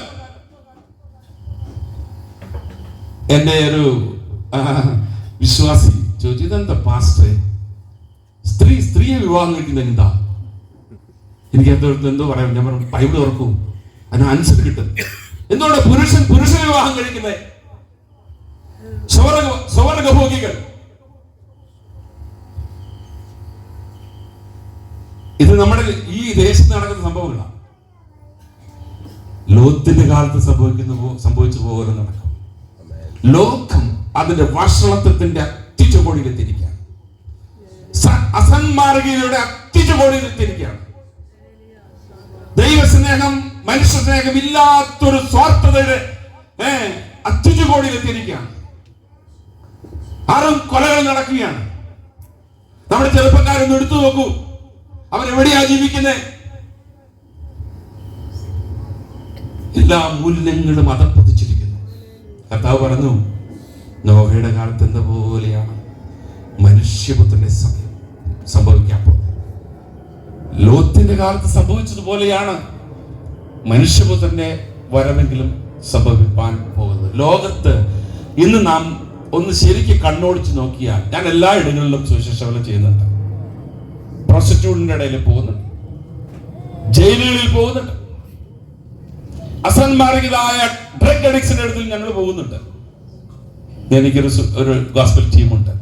എന്റെ ഒരു വിശ്വാസി ചോദിച്ചു, ഇതെന്താ പാസ്റ്ററെ, സ്ത്രീയെ വിവാഹം കഴിക്കുന്നത് എന്താ? എനിക്ക് എന്തോ പറയാം. ഞാൻ പറഞ്ഞു, ബൈബിൾ തുറക്കൂ, അതിന് ആൻസർ കിട്ടും. എന്തുകൊണ്ട് പുരുഷനെ വിവാഹം കഴിക്കുന്നത്? സ്വർഗഭോഗികൾ. ഇത് നമ്മുടെ ഈ ദേശത്ത് നടക്കുന്ന സംഭവങ്ങളാണ്. ലോത്തിന്റെ കാലത്ത് സംഭവിച്ചു പോലെ നടക്കും. ലോകം അതിന്റെ വഷളത്വത്തിന്റെ അത്യുച്ചകോടിയിലെത്തിയിരിക്കുകയാണ്. അസന്മാർഗീയതയുടെ അത്യുച്ചകോടിയിലെത്തിയിരിക്കുകയാണ്. ദൈവസ്നേഹം, മനുഷ്യ സ്നേഹം ഇല്ലാത്തൊരു സ്വാർത്ഥതയുടെ അത്യുച്ചകോടിയിലെത്തിയിരിക്കുകയാണ്. ആരും കൊലകൾ നടക്കുകയാണ്. നമ്മുടെ ചെറുപ്പക്കാരൊന്ന് എടുത്തു നോക്കൂ, അവരെവിടെയാ ജീവിക്കുന്നത്? എല്ലാ മൂല്യങ്ങളും അതപ്പതിച്ചിരിക്കുന്നു. കർത്താവ് പറഞ്ഞു, നോഹയുടെ കാലത്ത് എന്ന പോലെയാണ് മനുഷ്യപുത്രന്റെ സമയം സംഭവിക്കാൻ പോകുന്നത്. ലോത്തിന്റെ കാലത്ത് സംഭവിച്ചതുപോലെയാണ് മനുഷ്യപുത്രന്റെ വരവെങ്കിലും സംഭവിപ്പാൻ പോകുന്നത്. ലോകത്ത് ഇന്ന് നാം ഒന്ന് ശരിക്ക് കണ്ണോടിച്ച് നോക്കിയാൽ, ഞാൻ എല്ലാ ഇടങ്ങളിലും സുവിശേഷം ചെയ്യുന്നുണ്ട്, പ്രോസ്റ്റിറ്റ്യൂട്ടിന്റെ ഇടയിൽ പോകുന്നുണ്ട്, ജയിലുകളിൽ പോകുന്നുണ്ട്, അസന്മാർഗികരായ ഡ്രഗ് അഡിക്സിന്റെ അടുത്തിൽ ഞങ്ങൾ പോകുന്നുണ്ട്. എനിക്കൊരു ഗോസ്പൽ ടീമുണ്ട്.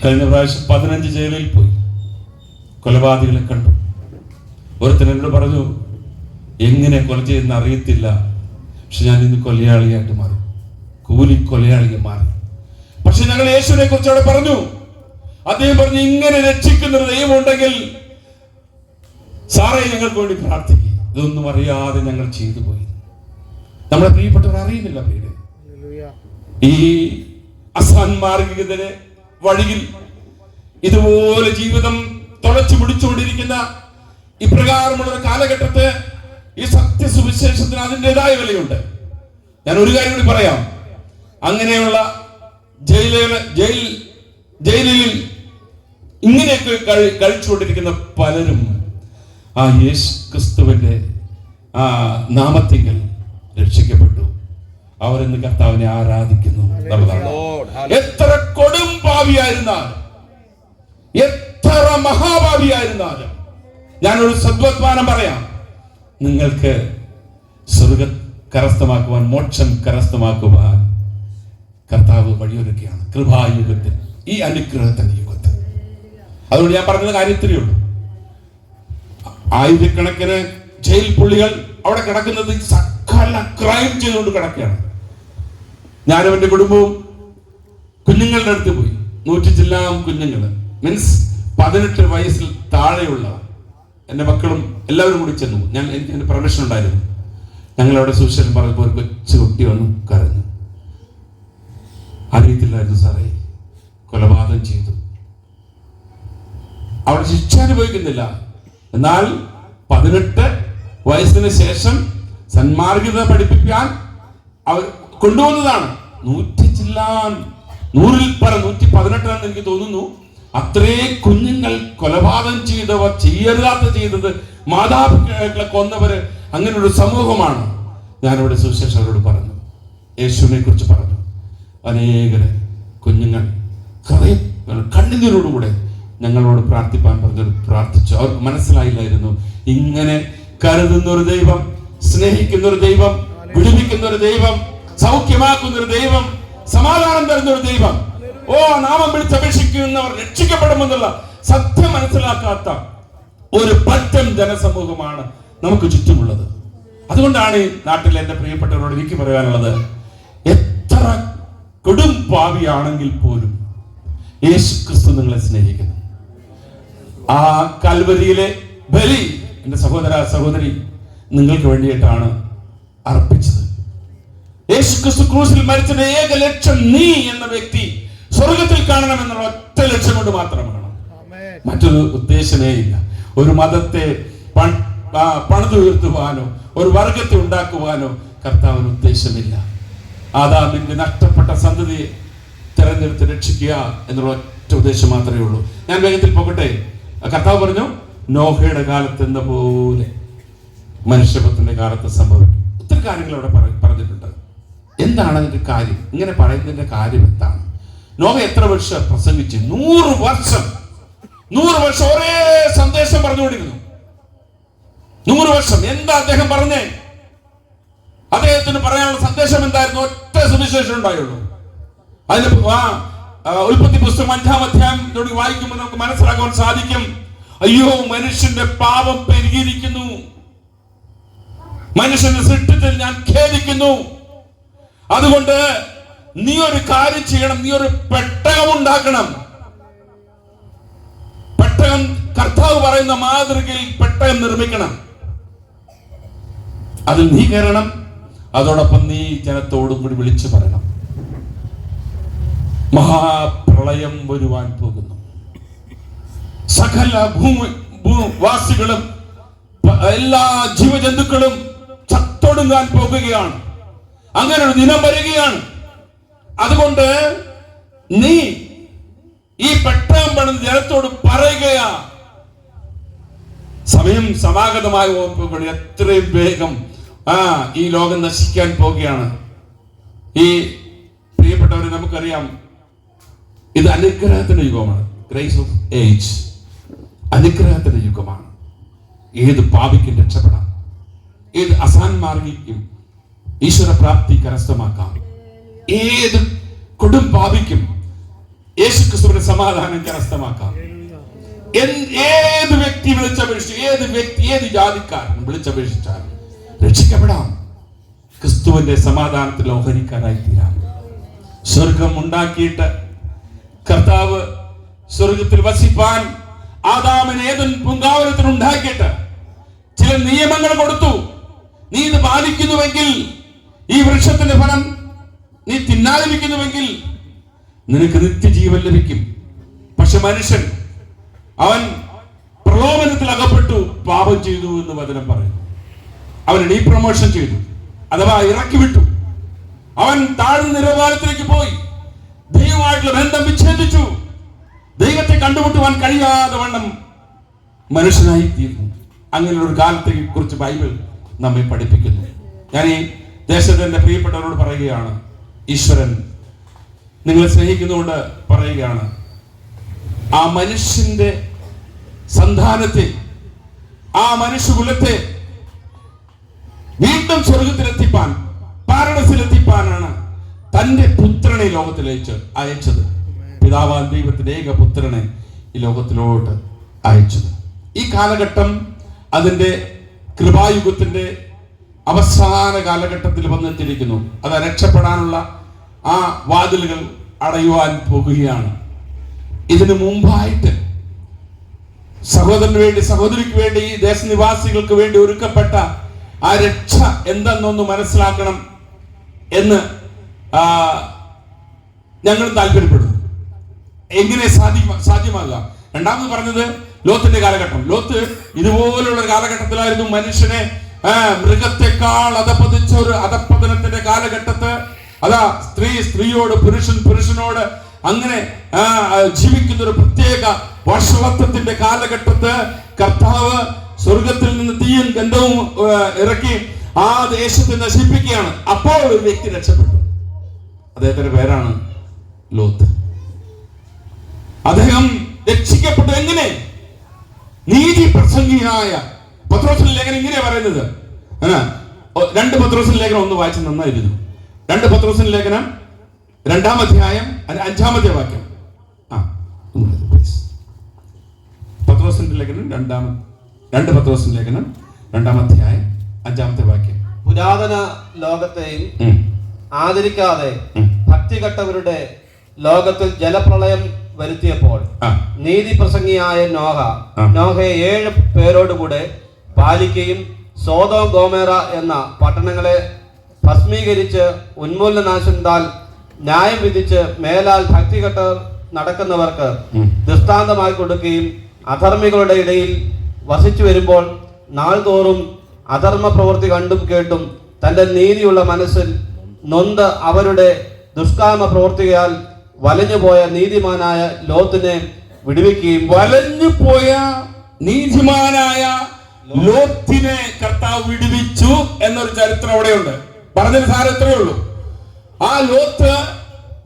കഴിഞ്ഞ പ്രാവശ്യം 15 ജയിലിൽ പോയി, കൊലപാതകളെ കണ്ടു. ഒരുത്തൻ എന്നോട് പറഞ്ഞു, എങ്ങനെ കൊല ചെയ്യുന്ന അറിയത്തില്ല, പക്ഷെ ഞാൻ ഇന്ന് കൊലയാളിയായിട്ട് മാറി, കൂലി കൊലയാളിയെ മാറി. പക്ഷെ ഞങ്ങൾ യേശുവിനെ കുറിച്ച് അവിടെ പറഞ്ഞു. അദ്ദേഹം പറഞ്ഞു, ഇങ്ങനെ രക്ഷിക്കുന്ന ഒരു ദൈവമുണ്ടെങ്കിൽ സാറേ ഞങ്ങൾക്ക് വേണ്ടി പ്രാർത്ഥിക്കുക. ഇതൊന്നും അറിയാതെ ഞങ്ങൾ ചെയ്തു പോയി. നമ്മളെ പ്രിയപ്പെട്ടവർ അറിയുന്നില്ല. പേര് ഈ അസാൻമാർഗികതയുടെ വഴിയിൽ ഇതുപോലെ ജീവിതം തുളച്ചു പിടിച്ചുകൊണ്ടിരിക്കുന്ന ഇപ്രകാരമുള്ള ഒരു കാലഘട്ടത്ത് ഈ സത്യസുവിശേഷത്തിന് അതിൻ്റെതായ വിലയുണ്ട്. ഞാൻ ഒരു കാര്യം കൂടി പറയാം. അങ്ങനെയുള്ള ജയിലിൽ ഇങ്ങനെയൊക്കെ കഴിച്ചുകൊണ്ടിരിക്കുന്ന പലരും ആ യേശു ക്രിസ്തുവിന്റെ ആ നാമത്തിൽ രക്ഷിക്കപ്പെട്ടു. അവരെന്ന് കർത്താവിനെ ആരാധിക്കുന്നു. എത്ര കൊടും പാവിയായിരുന്നാലും, എത്ര മഹാഭാവിയായിരുന്നാലും, ഞാനൊരു സദ്വർത്തമാനം പറയാം. നിങ്ങൾക്ക് സ്വർഗം കരസ്ഥമാക്കുവാൻ, മോക്ഷം കരസ്ഥമാക്കുവാൻ കർത്താവ് വഴിയൊരുക്കുകയാണ് കൃപായുഗത്തിൽ, ഈ അനുഗ്രഹത്തിന്റെ യുഗത്തിൽ. അതുകൊണ്ട് ഞാൻ പറഞ്ഞത് കാര്യത്തിലേ ഉള്ളൂ. ആയിരക്കണക്കിന് ജയിൽ പുള്ളികൾ അവിടെ കിടക്കുന്നത് സകല ക്രൈം ചെയ്തുകൊണ്ട് കിടക്കുകയാണ്. ഞാനും എൻ്റെ കുടുംബവും കുഞ്ഞുങ്ങളുടെ അടുത്ത് പോയി. 100 ചില്ലാം കുഞ്ഞുങ്ങൾ, മീൻസ് 18 വയസ്സിൽ താഴെയുള്ള എൻ്റെ മക്കളും എല്ലാവരും കൂടി ചെന്നു. എനിക്ക് എൻ്റെ പെർമിഷൻ ഉണ്ടായിരുന്നു. ഞങ്ങളവിടെ സുവിശേഷം പറഞ്ഞപ്പോൾ ഒരു കൊച്ചു കുട്ടി വന്നു കരഞ്ഞു. അറിയത്തില്ലായിരുന്നു സാറേ, കൊലപാതകം ചെയ്തു. അവിടെ ശിക്ഷ അനുഭവിക്കുന്നില്ല, എന്നാൽ 18 വയസ്സിന് ശേഷം സന്മാർഗികത പഠിപ്പിക്കാൻ അവർ കൊണ്ടുവന്നതാണ്. 100 ചില്ലാൻ, 100-ൽ പരം, 118 എനിക്ക് തോന്നുന്നു. അത്രേ കുഞ്ഞുങ്ങൾ കൊലപാതകം ചെയ്തവർ, ചെയ്തത് മാതാപിതാക്കളെ കൊന്നവര്, അങ്ങനെ ഒരു സമൂഹമാണ്. ഞാനിവിടെ സുവിശേഷം അവരോട് പറഞ്ഞു, യേശുവിനെ കുറിച്ച് പറഞ്ഞു. അനേകരെ കുഞ്ഞുങ്ങൾ കണ്ണുനീരോടുകൂടെ ഞങ്ങളോട് പ്രാർത്ഥിപ്പാൻ പറഞ്ഞു. പ്രാർത്ഥിച്ചു. അവർക്ക് മനസ്സിലായില്ലായിരുന്നു ഇങ്ങനെ കരുതുന്ന ഒരു ദൈവം, സ്നേഹിക്കുന്ന ഒരു ദൈവം, വിടുവിക്കുന്ന ഒരു ദൈവം, സൗഖ്യമാക്കുന്ന ഒരു ദൈവം, സമാധാനം തരുന്ന ഒരു ദൈവം, നാമം വിളിച്ചപേക്ഷിക്കുന്നവർ രക്ഷിക്കപ്പെടുമെന്നുള്ള സത്യം മനസ്സിലാക്കാത്ത ഒരു പറ്റം ജനസമൂഹമാണ് നമുക്ക് ചുറ്റുമുള്ളത്. അതുകൊണ്ടാണ് ഈ നാട്ടിലെ എൻ്റെ പ്രിയപ്പെട്ടവരോട് എനിക്ക് പറയാനുള്ളത്, എത്ര കൊടും പാപിയാണെങ്കിൽ പോലും യേശു ക്രിസ്തു നിങ്ങളെ സ്നേഹിക്കുന്നു. ആ കൽവരിയിലെ ബലി എൻ്റെ സഹോദര സഹോദരി നിങ്ങൾക്ക് വേണ്ടിയിട്ടാണ് അർപ്പിച്ചത്. യേശു ക്രിസ്തു ക്രൂസിൽ മരിച്ചത് ഏക ലക്ഷ്യം, നീ എന്ന വ്യക്തി സ്വർഗത്തിൽ കാണണമെന്നുള്ള ഒറ്റ ലക്ഷ്യം കൊണ്ട് മാത്രമാണ്. മറ്റൊരു ഉദ്ദേശമേ ഇല്ല. ഒരു മതത്തെ പണിതുയർത്തുവാനോ ഒരു വർഗത്തെ ഉണ്ടാക്കുവാനോ കർത്താവിന് ഉദ്ദേശമില്ല. ആദാമിന്റെ നഷ്ടപ്പെട്ട സന്തതിയെ തെരഞ്ഞെടുത്ത് രക്ഷിക്കുക എന്നുള്ള ഒറ്റ ഉദ്ദേശം മാത്രമേ ഉള്ളൂ. ഞാൻ വേഗത്തിൽ പോകട്ടെ. കർത്താവ് പറഞ്ഞു, നോഹയുടെ കാലത്ത് എന്ന പോലെ മനുഷ്യപുത്രന്റെ കാലത്ത് സംഭവിക്കും. ഒത്തിരി കാര്യങ്ങൾ അവിടെ പറഞ്ഞിട്ടുണ്ട്. എന്താണ് അതിന്റെ കാര്യം? ഇങ്ങനെ പറയുന്നതിന്റെ കാര്യം എന്താണ്? നോഹ എത്ര വർഷം പ്രസംഗിച്ചു? 100 വർഷം ഒരേ സന്ദേശം പറഞ്ഞുകൊണ്ടിരുന്നു. 100 വർഷം. എന്താ അദ്ദേഹം പറഞ്ഞേ? അദ്ദേഹത്തിന് പറയാനുള്ള സന്ദേശം എന്തായിരുന്നു? ഒറ്റ സുവിശേഷം ഉണ്ടായുള്ളൂ. അതിന് ഉൽപ്പത്തി പുസ്തകം 5-ാം അധ്യായം തുടങ്ങി വായിക്കുമ്പോൾ നമുക്ക് മനസ്സിലാക്കാൻ സാധിക്കും, അയ്യോ മനുഷ്യന്റെ പാപം പെരുകിയിരിക്കുന്നു, മനുഷ്യന്റെ സൃഷ്ടിത്തിൽ ഞാൻ ഖേദിക്കുന്നു. അതുകൊണ്ട് നീ ഒരു കാര്യം ചെയ്യണം, നീ ഒരു പെട്ടകം ഉണ്ടാക്കണം. പെട്ടകം കർത്താവ് പറയുന്ന മാതൃകയിൽ പെട്ടകം നിർമ്മിക്കണം. അതിൽ നീ കയറണം. അതോടൊപ്പം നീ ജനത്തോടും കൂടി വിളിച്ചു പറയണം, മഹാപ്രളയം വരുവാൻ പോകുന്നു, സകല ഭൂവാസികളും എല്ലാ ജീവജന്തുക്കളും ചത്തൊടുങ്ങാൻ പോകുകയാണ്, അങ്ങനെ ഒരു ദിനം വരികയാണ്. അതുകൊണ്ട് നീ ഈ പെട്ടകം പണിത് ജനത്തോട് പറയുകയാ, സമയം സമാഗതമായി പോകുമ്പോൾ എത്രയും വേഗം ഈ ലോകം നശിക്കാൻ പോകുകയാണ്. ഈ പ്രിയപ്പെട്ടവരെ, നമുക്കറിയാം ഇത് അനുഗ്രഹത്തിന്റെ യുഗമാണ്. ഗ്രേസ് ഓഫ് ഏജ്, അനുഗ്രഹത്തിന്റെ യുഗമാണ്. ഏത് പാപിക്കും രക്ഷപ്പെടാം, ഏത് അസാൻമാർഗിക്കും ഈശ്വരപ്രാപ്തി കരസ്ഥമാക്കാം, ഏത് കൊടും പാപിക്കും യേശുക്രിസ്തുവിന്റെ സമാധാനം കരസ്ഥമാക്കാം. ഏത് വ്യക്തി വിളിച്ചപേക്ഷിച്ചു, ഏത് ജാതിക്കാരൻ വിളിച്ചപേക്ഷിച്ചാലും രക്ഷിക്കപ്പെടാം. ക്രിസ്തുവിന്റെ സമാധാനത്തിൽ ഓഹരിക്കാരായി തീരാം. സ്വർഗം ഉണ്ടാക്കിയിട്ട് കർത്താവ് സ്വർഗത്തിൽ വസിപ്പാൻ ആദാമിനെ ഏതൻ പൂങ്കാവനത്തിൽ ഉണ്ടാക്കിയിട്ട് ചില നിയമങ്ങൾ കൊടുത്തു. നീ ഇത് പാലിക്കുന്നുവെങ്കിൽ, ഈ വൃക്ഷത്തിന്റെ ഫലം നീ തിന്നാതിരിക്കുന്നുവെങ്കിൽ നിനക്ക് നിത്യജീവൻ ലഭിക്കും. പക്ഷെ മനുഷ്യൻ അവൻ പ്രലോഭനത്തിൽ അകപ്പെട്ടു, പാപം ചെയ്തു എന്ന് വചനം പറയുന്നു. അവൻ ഡീപ്രമോഷൻ ചെയ്തു, അഥവാ ഇറക്കി വിട്ടു. അവൻ താഴ്ന്ന നിലവാരത്തിലേക്ക് പോയി, ദൈവമായിട്ടുള്ള ബന്ധം വിച്ഛേദിച്ചു. ദൈവത്തെ കണ്ടുമുട്ടുവാൻ കഴിയാതെ വണ്ണം മനുഷ്യനായി തീർന്നു. അങ്ങനെയുള്ള ഒരു കാലത്തെ കുറിച്ച് ബൈബിൾ നമ്മെ പഠിപ്പിക്കുന്നു. ഞാൻ ഈ ദേശത്തിന്റെ പ്രിയപ്പെട്ടവരോട് പറയുകയാണ്, ഈശ്വരൻ നിങ്ങളെ സ്നേഹിക്കുന്നതുകൊണ്ട് പറയുകയാണ്, ആ മനുഷ്യന്റെ സന്താനത്തെ ആ മനുഷ്യകുലത്തെ വീണ്ടും സ്വർഗത്തിലെത്തിപ്പാൻ, പാരഡൈസിലെത്തിപ്പാനാണ് തന്റെ പുത്രനെ ലോകത്തിലേക്ക് അയച്ചത്. പിതാവാൻ ദൈവത്തിന്റെ ഏക പുത്രനെ ഈ ലോകത്തിലോട്ട് അയച്ചത്. ഈ കാലഘട്ടം അതിന്റെ കൃപായുഗത്തിന്റെ അവസാന കാലഘട്ടത്തിൽ വന്നെത്തിയിരിക്കുന്നു. അത് രക്ഷപ്പെടാനുള്ള ആ വാതിലുകൾ അടയുവാൻ പോകുകയാണ്. ഇതിനു മുമ്പായിട്ട് സഹോദരന് വേണ്ടി, സഹോദരിക്ക് വേണ്ടി, ഈ ദേശനിവാസികൾക്ക് വേണ്ടി ഒരുക്കപ്പെട്ട ആ രക്ഷ എന്തെന്നൊന്ന് മനസ്സിലാക്കണം എന്ന് ഞങ്ങൾ താല്പര്യപ്പെടുന്നു. എങ്ങനെ സാധ്യമാകുക? രണ്ടാമത് പറഞ്ഞത് ലോത്തിന്റെ കാലഘട്ടം. ലോത്ത് ഇതുപോലുള്ള കാലഘട്ടത്തിലായിരുന്നു. മനുഷ്യനെ മൃഗത്തെക്കാൾ അധപ്പതിച്ച ഒരു അധപ്പതനത്തിന്റെ കാലഘട്ടത്ത് അതാ സ്ത്രീയോട്, പുരുഷനോട് അങ്ങനെ ജീവിക്കുന്ന ഒരു പ്രത്യേക വഷളത്വത്തിന്റെ കാലഘട്ടത്ത് കർത്താവ് സ്വർഗത്തിൽ നിന്ന് തീയും ഗന്ധവും ഇറക്കി ആ ദേശത്തെ നശിപ്പിക്കുകയാണ്. അപ്പോൾ ഒരു വ്യക്തി രക്ഷപ്പെട്ടു. അദ്ദേഹത്തിന്റെ പേരാണ് ലോത്ത്. അദ്ദേഹം രക്ഷിക്കപ്പെട്ടു. എങ്ങനെ? നീതി പ്രസംഗിയായ പത്രോസിന്റെ ലേഖനം ഇങ്ങനെ പറയുന്നത്. 2 പത്രോസിന്റെ ലേഖനം ഒന്ന് വായിച്ച് നന്നായിരുന്നു. 2 പത്രോസിന്റെ ലേഖനം 2-ാം അധ്യായം 5-ാമത്തെ വാക്യം. പത്രോസിന്റെ ലേഖനം 2 പത്രോസിന്റെ ലേഖനം 2-ാം അധ്യായം 5-ാമത്തെ വാക്യം. പുരാതന ലോകത്തെയും ആദരിക്കാതെ ഭക്തികെട്ടവരുടെ ലോകത്തിൽ ജലപ്രളയം വരുത്തിയപ്പോൾ നീതി പ്രസംഗിയായ നോഹയെ 7 പേരോടുകൂടെ പാലിക്കുകയും സോദോം ഗോമേറ എന്ന പട്ടണങ്ങളെ ഭസ്മീകരിച്ച് ഉന്മൂലനാശത്താൽ ന്യായം വിധിച്ച് മേലാൽ ഭക്തികെട്ടർ നടക്കുന്നവർക്ക് ദൃഷ്ടാന്തമായി കൊടുക്കുകയും അധർമ്മികളുടെ ഇടയിൽ വസിച്ചു വരുമ്പോൾ നാൾതോറും അധർമ്മ പ്രവൃത്തി കണ്ടും കേട്ടും തന്റെ നീതിയുള്ള മനസ്സിൽ നൊന്ത് അവരുടെ ദുഷ്കാമ പ്രവർത്തിയാൽ വലഞ്ഞുപോയ നീതിമാനായ ലോത്തിനെ വിടുവിക്കുകയും വലഞ്ഞുപോയ നീതിമാനായ ലോത്തിനെ കർത്താവ് വിടുവിച്ചു എന്നൊരു ചരിത്രം അവിടെയുണ്ട്. പറഞ്ഞൊരു സാരം ഇത്രയേ ഉള്ളൂ. ആ ലോത്ത്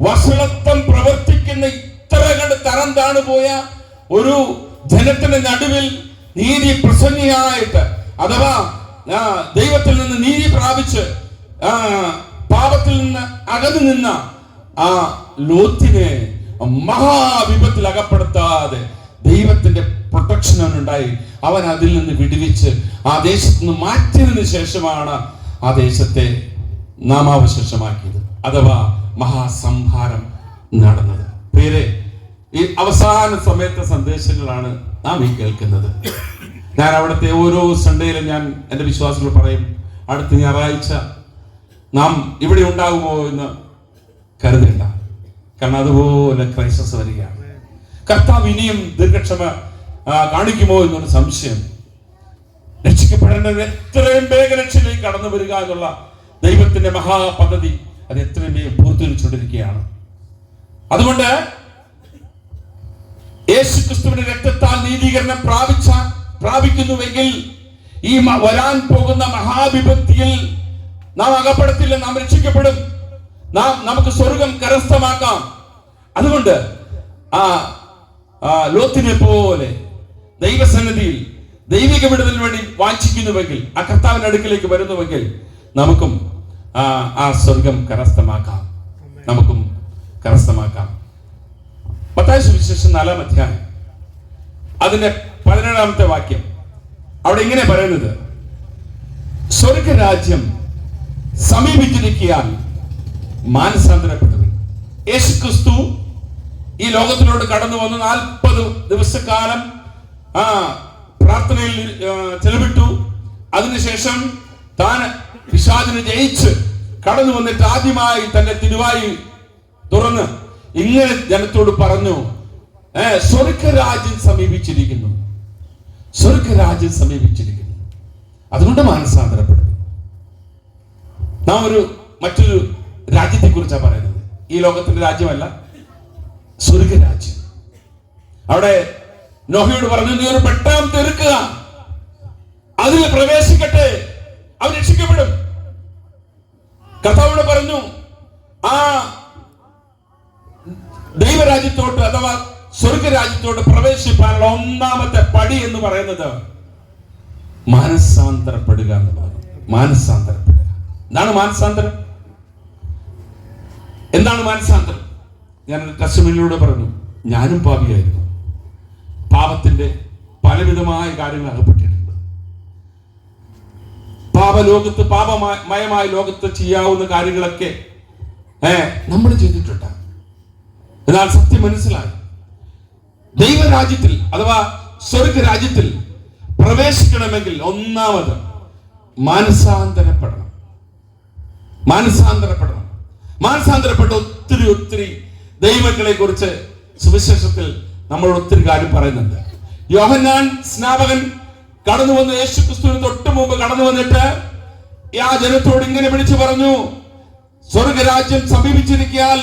വഷളത്വം പ്രവർത്തിക്കുന്ന ഇത്ര കണ്ട് തരം താണു പോയ ഒരു ജനത്തിന്റെ നടുവിൽ നീതി പ്രസംഗിയായിട്ട്, അഥവാ ദൈവത്തിൽ നിന്ന് നീതി പ്രാപിച്ച് പാപത്തിൽ നിന്ന് അകന്നു നിന്ന ആ ലോത്തിനെ മഹാവിപത്തിൽ അകപ്പെടുത്താതെ ദൈവത്തിന്റെ പ്രൊട്ടക്ഷൻ അവനുണ്ടായി. അവൻ അതിൽ നിന്ന് വിടുവിച്ച് ആ ദേശത്ത് നിന്ന് മാറ്റിയതിനു ശേഷമാണ് ആ ദേശത്തെ നാമാവശേഷമാക്കിയത്, അഥവാ മഹാസംഹാരം നടന്നത്. പ്രിയരെ, ഈ അവസാന സമയത്തെ സന്ദേശങ്ങളാണ് നാം ഈ കേൾക്കുന്നത്. ഞാൻ അവിടുത്തെ ഓരോ സൺഡേയിലും ഞാൻ എൻ്റെ വിശ്വാസികൾ പറയും, അടുത്ത ഞായറാഴ്ച നാം ഇവിടെ ഉണ്ടാകുമോ എന്ന് കരുതേണ്ട. കാരണം അതുപോലെ ക്രൈസിസ് വരികയാണ്. കർത്താവ് ഇനിയും ദീർഘക്ഷമ കാണിക്കുമോ എന്നൊരു സംശയം. രക്ഷിക്കപ്പെടേണ്ടത് എത്രയും വേഗം രക്ഷയിലേക്ക് കടന്നു വരിക എന്നുള്ള ദൈവത്തിന്റെ മഹാപദ്ധതി അത് എത്രയും വേഗം പൂർത്തീകരിച്ചുകൊണ്ടിരിക്കുകയാണ്. അതുകൊണ്ട് യേശുക്രിസ്തുവിന്റെ രക്തത്താൽ നീതീകരണം പ്രാപിക്കുന്നുവെങ്കിൽ ഈ വരാൻ പോകുന്ന മഹാവിപത്തിയിൽ നാം അകപ്പെടത്തില്ല, നാം രക്ഷിക്കപ്പെടും, നമുക്ക് സ്വർഗം കരസ്ഥമാക്കാം. അതുകൊണ്ട് ലോത്തിനെ പോലെ ദൈവസന്നിധിയിൽ ദൈവിക വിടുതലിന് വേണ്ടി വാഞ്ചിക്കുന്നുവെങ്കിൽ, ആ കർത്താവിന്റെ അടുക്കിലേക്ക് വരുന്നുവെങ്കിൽ നമുക്കും ആ സ്വർഗം കരസ്ഥമാക്കാം, നമുക്കും കരസ്ഥമാക്കാം. മത്തായി സുവിശേഷം 4-ാം അധ്യായം അതിന്റെ 17-ാമത്തെ വാക്യം അവിടെ ഇങ്ങനെ പറയുന്നത്, സ്വർഗരാജ്യം സമീപിച്ചിരിക്കാൻ മാനസാന്തരപ്പെട്ടവൻ. യേശുക്രിസ്തു ഈ ലോകത്തിലോട്ട് കടന്നു വന്ന് 40 ദിവസക്കാലം പ്രാർത്ഥനയിൽ ചെലവിട്ടു. അതിനുശേഷം താൻ പിശാചിനെ ജയിച്ച് കടന്നു വന്നിട്ട് ആദ്യമായി തന്റെ തിരുവായി തുറന്ന് ഇങ്ങനെ ജനത്തോട് പറഞ്ഞു, സ്വർഗരാജ്യം സമീപിച്ചിരിക്കുന്നു, സ്വർഗരാജ്യം സമീപിച്ചിരിക്കുന്നു. അതുകൊണ്ട് മാനസാന്തരപ്പെടുന്നു. നാം മറ്റൊരു രാജ്യത്തെ കുറിച്ചാണ് പറയുന്നത്. ഈ ലോകത്തിന്റെ രാജ്യമല്ല, സ്വർഗരാജ്യം. അവിടെ നോഹയോട് പറഞ്ഞു, നീ ഒരു പെട്ടകം തീർക്കുക, അതിൽ പ്രവേശിക്കട്ടെ, അവൻ രക്ഷിക്കപ്പെടും. കർത്താവോട് പറഞ്ഞു, ആ ദൈവരാജ്യത്തോട്ട് അഥവാ സ്വർഗരാജ്യത്തോട്ട് പ്രവേശിക്കാനുള്ള ഒന്നാമത്തെ പടി എന്ന് പറയുന്നത് മാനസാന്തരപ്പെടുക എന്നുള്ളത്. മാനസാന്തരപ്പെടുക. എന്താണ് മാനസാന്തരം? എന്താണ് മാനസാന്തരം? ഞാൻ ടെസ്റ്റിമണിയിലൂടെ പറഞ്ഞു, ഞാനും പാപിയായിരുന്നു. പാപത്തിന്റെ പലവിധമായ കാര്യങ്ങൾ അകപ്പെട്ടിട്ടുണ്ട്. പാപലോകത്ത്, പാപമയമായ ലോകത്ത് ചെയ്യാവുന്ന കാര്യങ്ങളൊക്കെ നമ്മൾ ചെയ്തിട്ടുണ്ട്. എന്നാൽ സത്യം മനസ്സിലായി, ദൈവരാജ്യത്തിൽ അഥവാ സ്വർഗരാജ്യത്തിൽ പ്രവേശിക്കണമെങ്കിൽ ഒന്നാമത് മാനസാന്തരപ്പെടണം. മാനസാന്തരപ്പെട്ട ഒത്തിരി ദൈവങ്ങളെ കുറിച്ച് സുവിശേഷത്തിൽ നമ്മൾ ഒത്തിരി കാര്യം പറയുന്നുണ്ട്. യോഹന്നാൻ സ്നാപകൻ കടന്നു വന്ന് യേശുക്രിസ്തുവിന് തൊട്ട് മുമ്പ് കടന്നു വന്നിട്ട് ആ ജനത്തോട് ഇങ്ങനെ വിളിച്ചു പറഞ്ഞു, സ്വർഗരാജ്യം സമീപിച്ചിരിക്കാൻ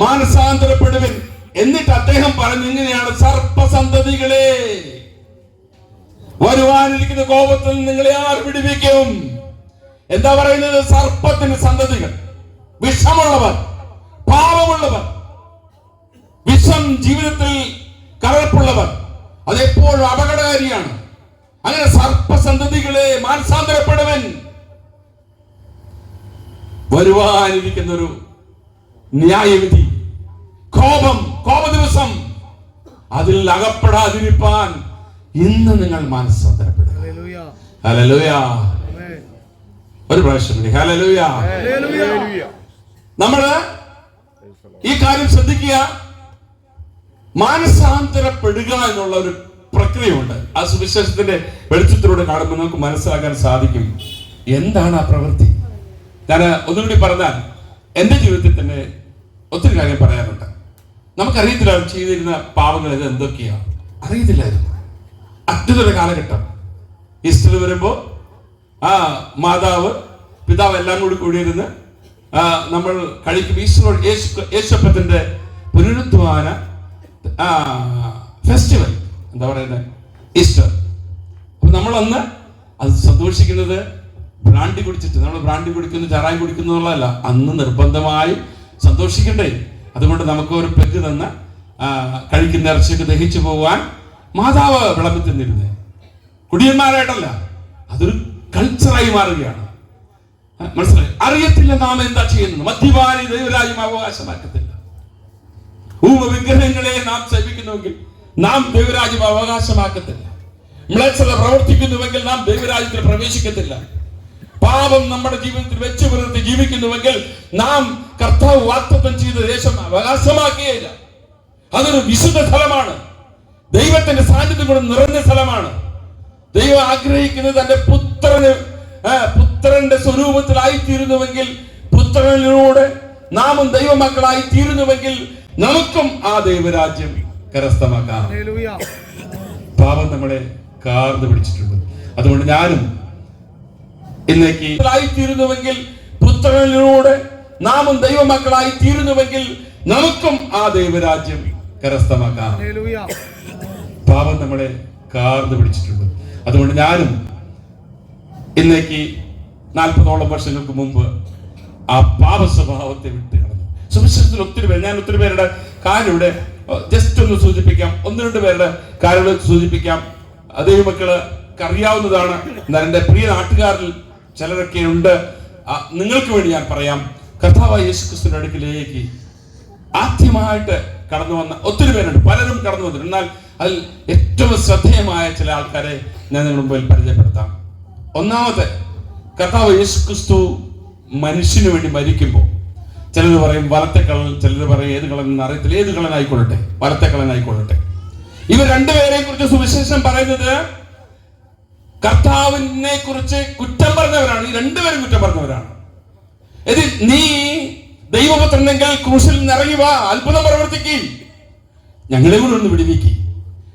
മാനസാന്തരപ്പെടുവിൻ. എന്നിട്ട് അദ്ദേഹം പറഞ്ഞു ഇങ്ങനെയാണ്, സർപ്പസന്തതികളെ, വരുവാനിരിക്കുന്ന കോപത്തിൽ നിങ്ങളെ ആർ വിടുവിക്കും? എന്താ പറയുന്നത്? സർപ്പത്തിന്റെ സന്തതികൾ, വിഷമുള്ളവർ, പാപമുള്ളവർ, വിഷം ജീവിതത്തിൽ കലർപ്പുള്ളവർ, അതെപ്പോഴും അപകടകാരിയാണ്. അങ്ങനെ സർപ്പസന്തതികളെ മാനസാന്തരപ്പെടുവൻ. വരുവാനിരിക്കുന്ന ഒരു ന്യായവിധി, കോപ ദിവസം, അതിൽ അകപ്പെടാതിരിപ്പാൻ ഇന്ന് നിങ്ങൾ മാനസാന്തരപ്പെടുക. ഹല്ലേലൂയ. ഒരു പ്രാവശ്യം ഹല്ലേലൂയ. നമ്മള് ഈ കാര്യം ശ്രദ്ധിക്കുക. മാനസാന്തരപ്പെടുക എന്നുള്ള ഒരു പ്രക്രിയയുണ്ട്. ആ സുവിശേഷത്തിന്റെ വെളിച്ചത്തിലൂടെ കാണുമ്പോൾ നമുക്ക് മനസ്സിലാക്കാൻ സാധിക്കും എന്താണ് ആ പ്രവൃത്തി. ഞാൻ ഒന്നുകൂടി പറഞ്ഞാൽ, എന്റെ ജീവിതത്തിൽ തന്നെ ഒത്തിരി കാര്യം പറയാനുണ്ട്. നമുക്കറിയത്തില്ല ചെയ്തിരുന്ന പാവങ്ങൾ ഇത് എന്തൊക്കെയാണ്, അറിയത്തില്ലായിരുന്നു. അത്യുതര കാലഘട്ടം ഈസ്റ്റർ വരുമ്പോ മാതാവ് പിതാവ് എല്ലാം കൂടിയിരുന്ന് നമ്മൾ കഴിക്കും. ഈസ്റ്റർ യേശുപ്പത്തിന്റെ പുനരുദ്ധാന ഫെസ്റ്റിവൽ, എന്താ പറയുന്നത്, ഈസ്റ്റർ. അപ്പൊ നമ്മളന്ന് അത് സന്തോഷിക്കുന്നത് ബ്രാൻഡി കുടിച്ചിട്ട്, നമ്മൾ ബ്രാൻഡി കുടിക്കുന്നു, ചാറായി കുടിക്കുന്നു എന്നുള്ളതല്ല, അന്ന് നിർബന്ധമായി സന്തോഷിക്കണ്ടേ. അതുകൊണ്ട് നമുക്ക് ഒരു പെഗ് തന്ന് കഴിക്കുന്ന ഇറച്ചിയൊക്കെ ദഹിച്ചു പോകാൻ മാതാവ് വിളമ്പി തിന്നിരുന്നേ. കുടിയന്മാരായിട്ടല്ല, അതൊരു കൾച്ചറായി മാറുകയാണ്. മനസ്സിലായി? അറിയത്തില്ല നാം എന്താ ചെയ്യുന്നത്. മദ്യപാനി ദൈവരാജ്യം അവകാശമാക്കത്തില്ല. വിഗ്രഹങ്ങളെ നാം സേവിക്കുന്നുവെങ്കിൽ നാം ദൈവരാജ്യം അവകാശമാക്കത്തില്ല. മ്ലേച്ഛത പ്രവർത്തിക്കുന്നുവെങ്കിൽ നാം ദൈവരാജ്യത്തിൽ പ്രവേശിക്കത്തില്ല. പാപം നമ്മുടെ ജീവിതത്തിൽ വെച്ച് പുലർത്തി ജീവിക്കുന്നുവെങ്കിൽ നാം കർത്താവ് വാഗ്ദത്തം ചെയ്ത ദേശം അവകാശമാക്കുകയില്ല. അതൊരു വിശുദ്ധ സ്ഥലമാണ്. ദൈവത്തിന്റെ സാന്നിധ്യം കൊണ്ട് നിറഞ്ഞ സ്ഥലമാണ്. ദൈവം ആഗ്രഹിക്കുന്നത് തന്റെ പുത്രന്റെ സ്വരൂപത്തിലായി തീരുന്നുവെങ്കിൽ, പുത്രനിലൂടെ നാമും ദൈവമക്കളായി തീരുന്നുവെങ്കിൽ നമുക്കും ആ ദൈവരാജ്യം കരസ്ഥമാക്കാം. പാപം നമ്മളെ കാർന്നു പിടിച്ചിട്ടുണ്ട്. അതുകൊണ്ട് ഞാനും ഇന്നേക്ക് തീരുന്നുവെങ്കിൽ, പുത്രനിലൂടെ നാമും ദൈവമക്കളായി തീരുന്നുവെങ്കിൽ നമുക്കും ആ ദൈവരാജ്യം കരസ്ഥമാക്കാം. പാപം നമ്മളെ കാർന്നു പിടിച്ചിട്ടുണ്ട്. അതുകൊണ്ട് ഞാനും ഇന്നേക്ക് 40ഓളം വർഷങ്ങൾക്ക് മുമ്പ് ആ പാപ സ്വഭാവത്തെ വിട്ട് കളഞ്ഞു. സുവിശേഷത്തിൽ ഒത്തിരി പേര്, ഞാൻ ഒത്തിരി പേരുടെ കാര്യം ഇവിടെ ജസ്റ്റ് ഒന്ന് സൂചിപ്പിക്കാം. 1-2 പേരുടെ കാര്യങ്ങൾ സൂചിപ്പിക്കാം. ദൈവമക്കൾക്ക് അറിയാവുന്നതാണ്. എന്നാൽ എൻ്റെ പ്രിയ നാട്ടുകാരിൽ ചിലരൊക്കെ ഉണ്ട്. നിങ്ങൾക്ക് വേണ്ടി ഞാൻ പറയാം. കർത്താവായ യേശുക്രിസ്തുവിന്റെ അടുക്കിലേക്ക് ആദ്യമായിട്ട് കടന്നു വന്ന ഒത്തിരി പേരുണ്ട്. പലരും കടന്നു വന്നിട്ടുണ്ട്. എന്നാൽ അതിൽ ഏറ്റവും ശ്രദ്ധേയമായ ചില ആൾക്കാരെ ഞാൻ നിങ്ങളുടെ മുമ്പിൽ പരിചയപ്പെടുത്താം. ഒന്നാമത്തെ, കർത്താവ് യേശുക്രിസ്തു മനുഷ്യന് വേണ്ടി മരിക്കുമ്പോൾ ചിലർ പറയും വലത്തെ കളൻ, ചിലർ പറയും ഏത് കളൻ എന്ന് അറിയത്തില്ല, ഏത് കളനായിക്കൊള്ളട്ടെ, വലത്തെ കളനായിക്കൊള്ളട്ടെ. ഇവർ രണ്ടുപേരെ കുറിച്ച് സുവിശേഷം പറയുന്നത് കർത്താവിനെ കുറിച്ച് കുറ്റം പറഞ്ഞവരാണ്. ഈ രണ്ടുപേരും കുറ്റം പറഞ്ഞവരാണ്. നീ ദൈവപുത്രനെങ്കിൽ ക്രൂശിൽ നിന്ന് ഇറങ്ങി വാ, അത്ഭുതം പ്രവർത്തിക്കും, ഞങ്ങളെ കൂടെ ഒന്ന് വിടുവിക്കും.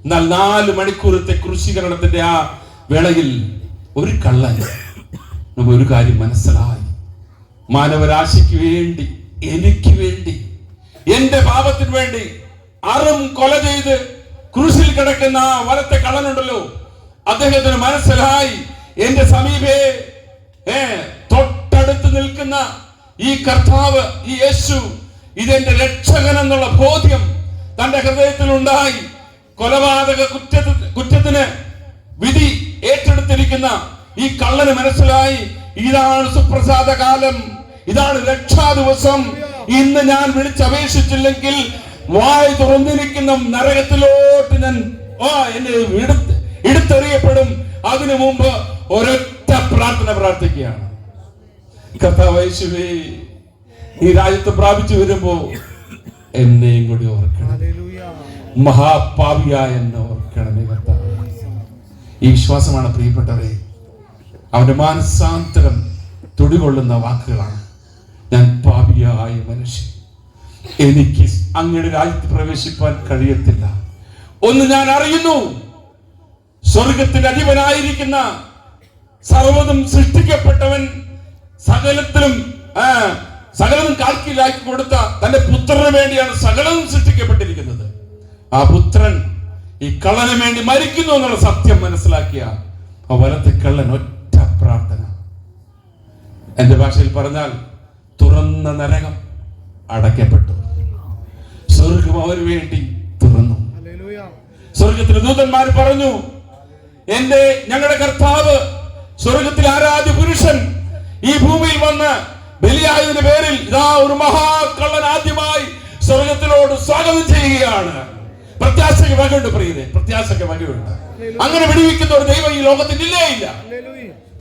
എന്നാൽ 4 മണിക്കൂറത്തെ ക്രൂശീകരണത്തിന്റെ ആ വേളയിൽ ഒരു കള്ളൻ നമുക്ക് ഒരു കാര്യം മനസ്സിലായി. മാനവരാശിക്ക് വേണ്ടി, എനിക്ക് വേണ്ടി, എന്റെ പാപത്തിന് വേണ്ടി കൊല ചെയ്ത് ക്രൂശിൽ കിടക്കുന്ന ആ വലത്തെ കള്ളനുണ്ടല്ലോ, അദ്ദേഹത്തിന് മനസ്സിലായി എന്റെ സമീപേ തൊട്ടടുത്ത് നിൽക്കുന്ന ഈ കർത്താവ്, ഈ യേശു, ഇതെന്റെ രക്ഷകൻ എന്നുള്ള ബോധ്യം തന്റെ ഹൃദയത്തിൽ ഉണ്ടായി. കൊലപാതക കുറ്റത്തിന് വിധി ഏറ്റെടുത്തിരിക്കുന്ന ഈ കള്ളന് മനസ്സിലായി, ഇതാണ് സുപ്രസാദ കാലം, ഇതാണ് രക്ഷാ ദിവസം. ഇന്ന് ഞാൻ വിളിച്ചപേക്ഷിച്ചില്ലെങ്കിൽ വായ് തുറന്നിരിക്കുന്ന നരകത്തിലോട്ട് ഞാൻ എന്നെ എടുത്തെറിയപ്പെടും. അതിനു മുമ്പ് ഒരൊറ്റ പ്രാർത്ഥന പ്രാർത്ഥിക്കുകയാണ്. കർത്താവേ, യേശുവേ, ഈ രാജ്യത്ത് പ്രാപിച്ചു വരുമ്പോ എന്നെയും കൂടി ഓർക്കണം, മഹാപാപിയായ എന്നെ ഓർക്കണമേ കർത്താവേ. ഈ വിശ്വാസമാണ് പ്രിയപ്പെട്ടവരെ അവന്റെ മാനസാന്തരം തുടികൊള്ളുന്ന വാക്കുകളാണ്. ഞാൻ പാപിയായ മനുഷ്യൻ, എനിക്ക് അങ്ങയുടെ രാജ്യത്ത് പ്രവേശിപ്പാൻ കഴിയത്തില്ല. ഒന്ന് ഞാൻ അറിയുന്നു, സ്വർഗത്തിന്റെ അധിപനായിരിക്കുന്ന സർവ്വതും സൃഷ്ടിക്കപ്പെട്ടവൻ സകലത്തിലും സകലതും കാൽക്കീലാക്കി കൊടുത്ത തന്റെ പുത്രന് വേണ്ടിയാണ് സകലതും സൃഷ്ടിക്കപ്പെട്ടിരിക്കുന്നത്. ആ പുത്രൻ ഈ കള്ളന് വേണ്ടി മരിക്കുന്നു എന്നുള്ള സത്യം മനസ്സിലാക്കിയ ആ വലത്തെ കള്ളൻ ഒറ്റ പ്രാർത്ഥന, എന്റെ ഭാഷയിൽ പറഞ്ഞാൽ തുറന്ന നരകം അടയ്ക്കപ്പെട്ടു, സ്വർഗം അവന് വേണ്ടി തുറന്നു. സ്വർഗത്തിലെ ദൂതന്മാർ പറഞ്ഞു, ഞങ്ങളുടെ കർത്താവ് സ്വർഗത്തിലെ ആരാധ്യ പുരുഷൻ ഈ ഭൂമിയിൽ വന്ന് ബലിയായതിന്റെ പേരിൽ ഇതാ ഒരു മഹാകള്ളൻ ആദ്യമായി സ്വർഗത്തിലോട് സ്വാഗതം ചെയ്യുകയാണ്. പ്രത്യാശയ്ക്ക് വകയുണ്ട് പ്രിയരെ, പ്രത്യാശയ്ക്ക് വകയുണ്ട്. അങ്ങനെ വിടുവിക്കുന്ന ഒരു ദൈവം ഈ ലോകത്തിൽ ഇല്ലേ ഇല്ല.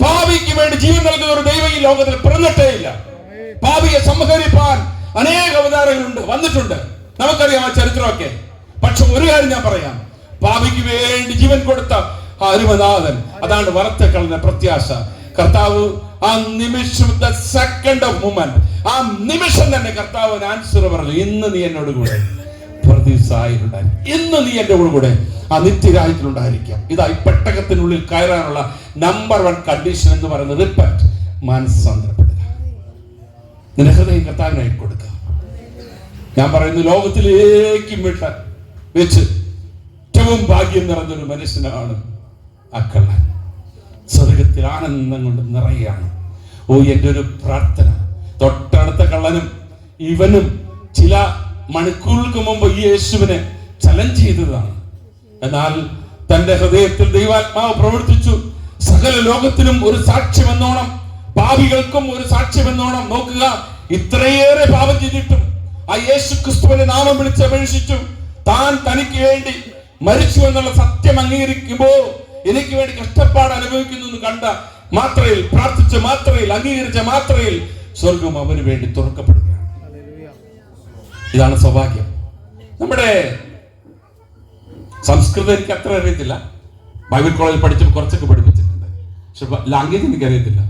പാപിക്ക് വേണ്ടി ജീവൻ നൽകുന്ന ഒരു ദൈവം ഈ ലോകത്തിൽ പിറന്നിട്ടേ ഇല്ല. പാപിയെ സംഹരിപ്പാൻ അനേക അവതാരങ്ങളുണ്ട്, വന്നിട്ടുണ്ട്, നമുക്കറിയാം ആ ചരിത്രമൊക്കെ. പക്ഷെ ഒരു കാര്യം ഞാൻ പറയാം, പാപിക്ക് വേണ്ടി ജീവൻ കൊടുത്ത അരുമനാഥൻ, അതാണ് വലത്തെ കള്ളന്റെ പ്രത്യാശ. കർത്താവ് ആ നിമിഷം, സെക്കൻഡ് ഓഫ് മൂമെന്റ്, ആ നിമിഷം തന്നെ കർത്താവ് ആൻസർ പറഞ്ഞു, ഇന്ന് നീ എന്നോട് കൂടെ പ്രതിസായിട്ടുണ്ടായിരിക്കും, ഇന്ന് നീ എന്റെ കൂടെ ആ നിത്യരാജ്യത്തിലുണ്ടായിരിക്കാം. ഇതാ ഈ പെട്ടകത്തിനുള്ളിൽ കയറാനുള്ള നമ്പർ 1 കണ്ടീഷൻ എന്ന് പറയുന്നത് റിപ്പന്റ്, മാനസാന്തരപ്പെടുക, നിന്റെ ഹൃദയം കർത്താവിനായി കൊടുക്കുക. ഞാൻ പറയുന്നു, ലോകത്തിലേക്ക് വെച്ച് ഏറ്റവും ഭാഗ്യം നിറഞ്ഞൊരു മനുഷ്യനാണ് ആ കള്ളൻ. സ്വർഗത്തിൽ ആനന്ദം കൊണ്ട് നിറയാണ്. എന്റെ ഒരു പ്രാർത്ഥന, തൊട്ടടുത്ത കള്ളനും ഇവനും ചില മണിക്കൂറുകൾക്ക് മുമ്പ് ഈ യേശുവിനെ ചലഞ്ച് ചെയ്തതാണ്. എന്നാൽ തന്റെ ഹൃദയത്തിൽ ദൈവാത്മാവ് പ്രവർത്തിച്ചു. സകല ലോകത്തിനും ഒരു സാക്ഷ്യമെന്നോണം, പാപികൾക്കും ഒരു സാക്ഷ്യമെന്നോണം. നോക്കുക, ഇത്രയേറെ പാപം ചെയ്തിട്ടും ആ യേശു ക്രിസ്തുവിന്റെ നാമം വിളിച്ചപേക്ഷിച്ചു താൻ തനിക്ക് വേണ്ടി മരിച്ചു എന്നുള്ള സത്യം അംഗീകരിക്കുമ്പോൾ എനിക്ക് വേണ്ടി കഷ്ടപ്പാട് അനുഭവിക്കുന്നു എന്ന് കണ്ട മാത്രയിൽ, പ്രാർത്ഥിച്ച മാത്രയിൽ, അംഗീകരിച്ച മാത്രയിൽ സ്വർഗം അവന് വേണ്ടി തുറക്കപ്പെടുകയാണ്. ഇതാണ് സൗഭാഗ്യം. നമ്മുടെ സംസ്കൃതം എനിക്ക് അത്ര അറിയത്തില്ല, ബൈബിൾ കോളേജിൽ പഠിച്ചപ്പോൾ കുറച്ചൊക്കെ പഠിപ്പിച്ചിട്ടുണ്ട്, പക്ഷെ ലാംഗ്വേജ് എനിക്ക് അറിയത്തില്ല.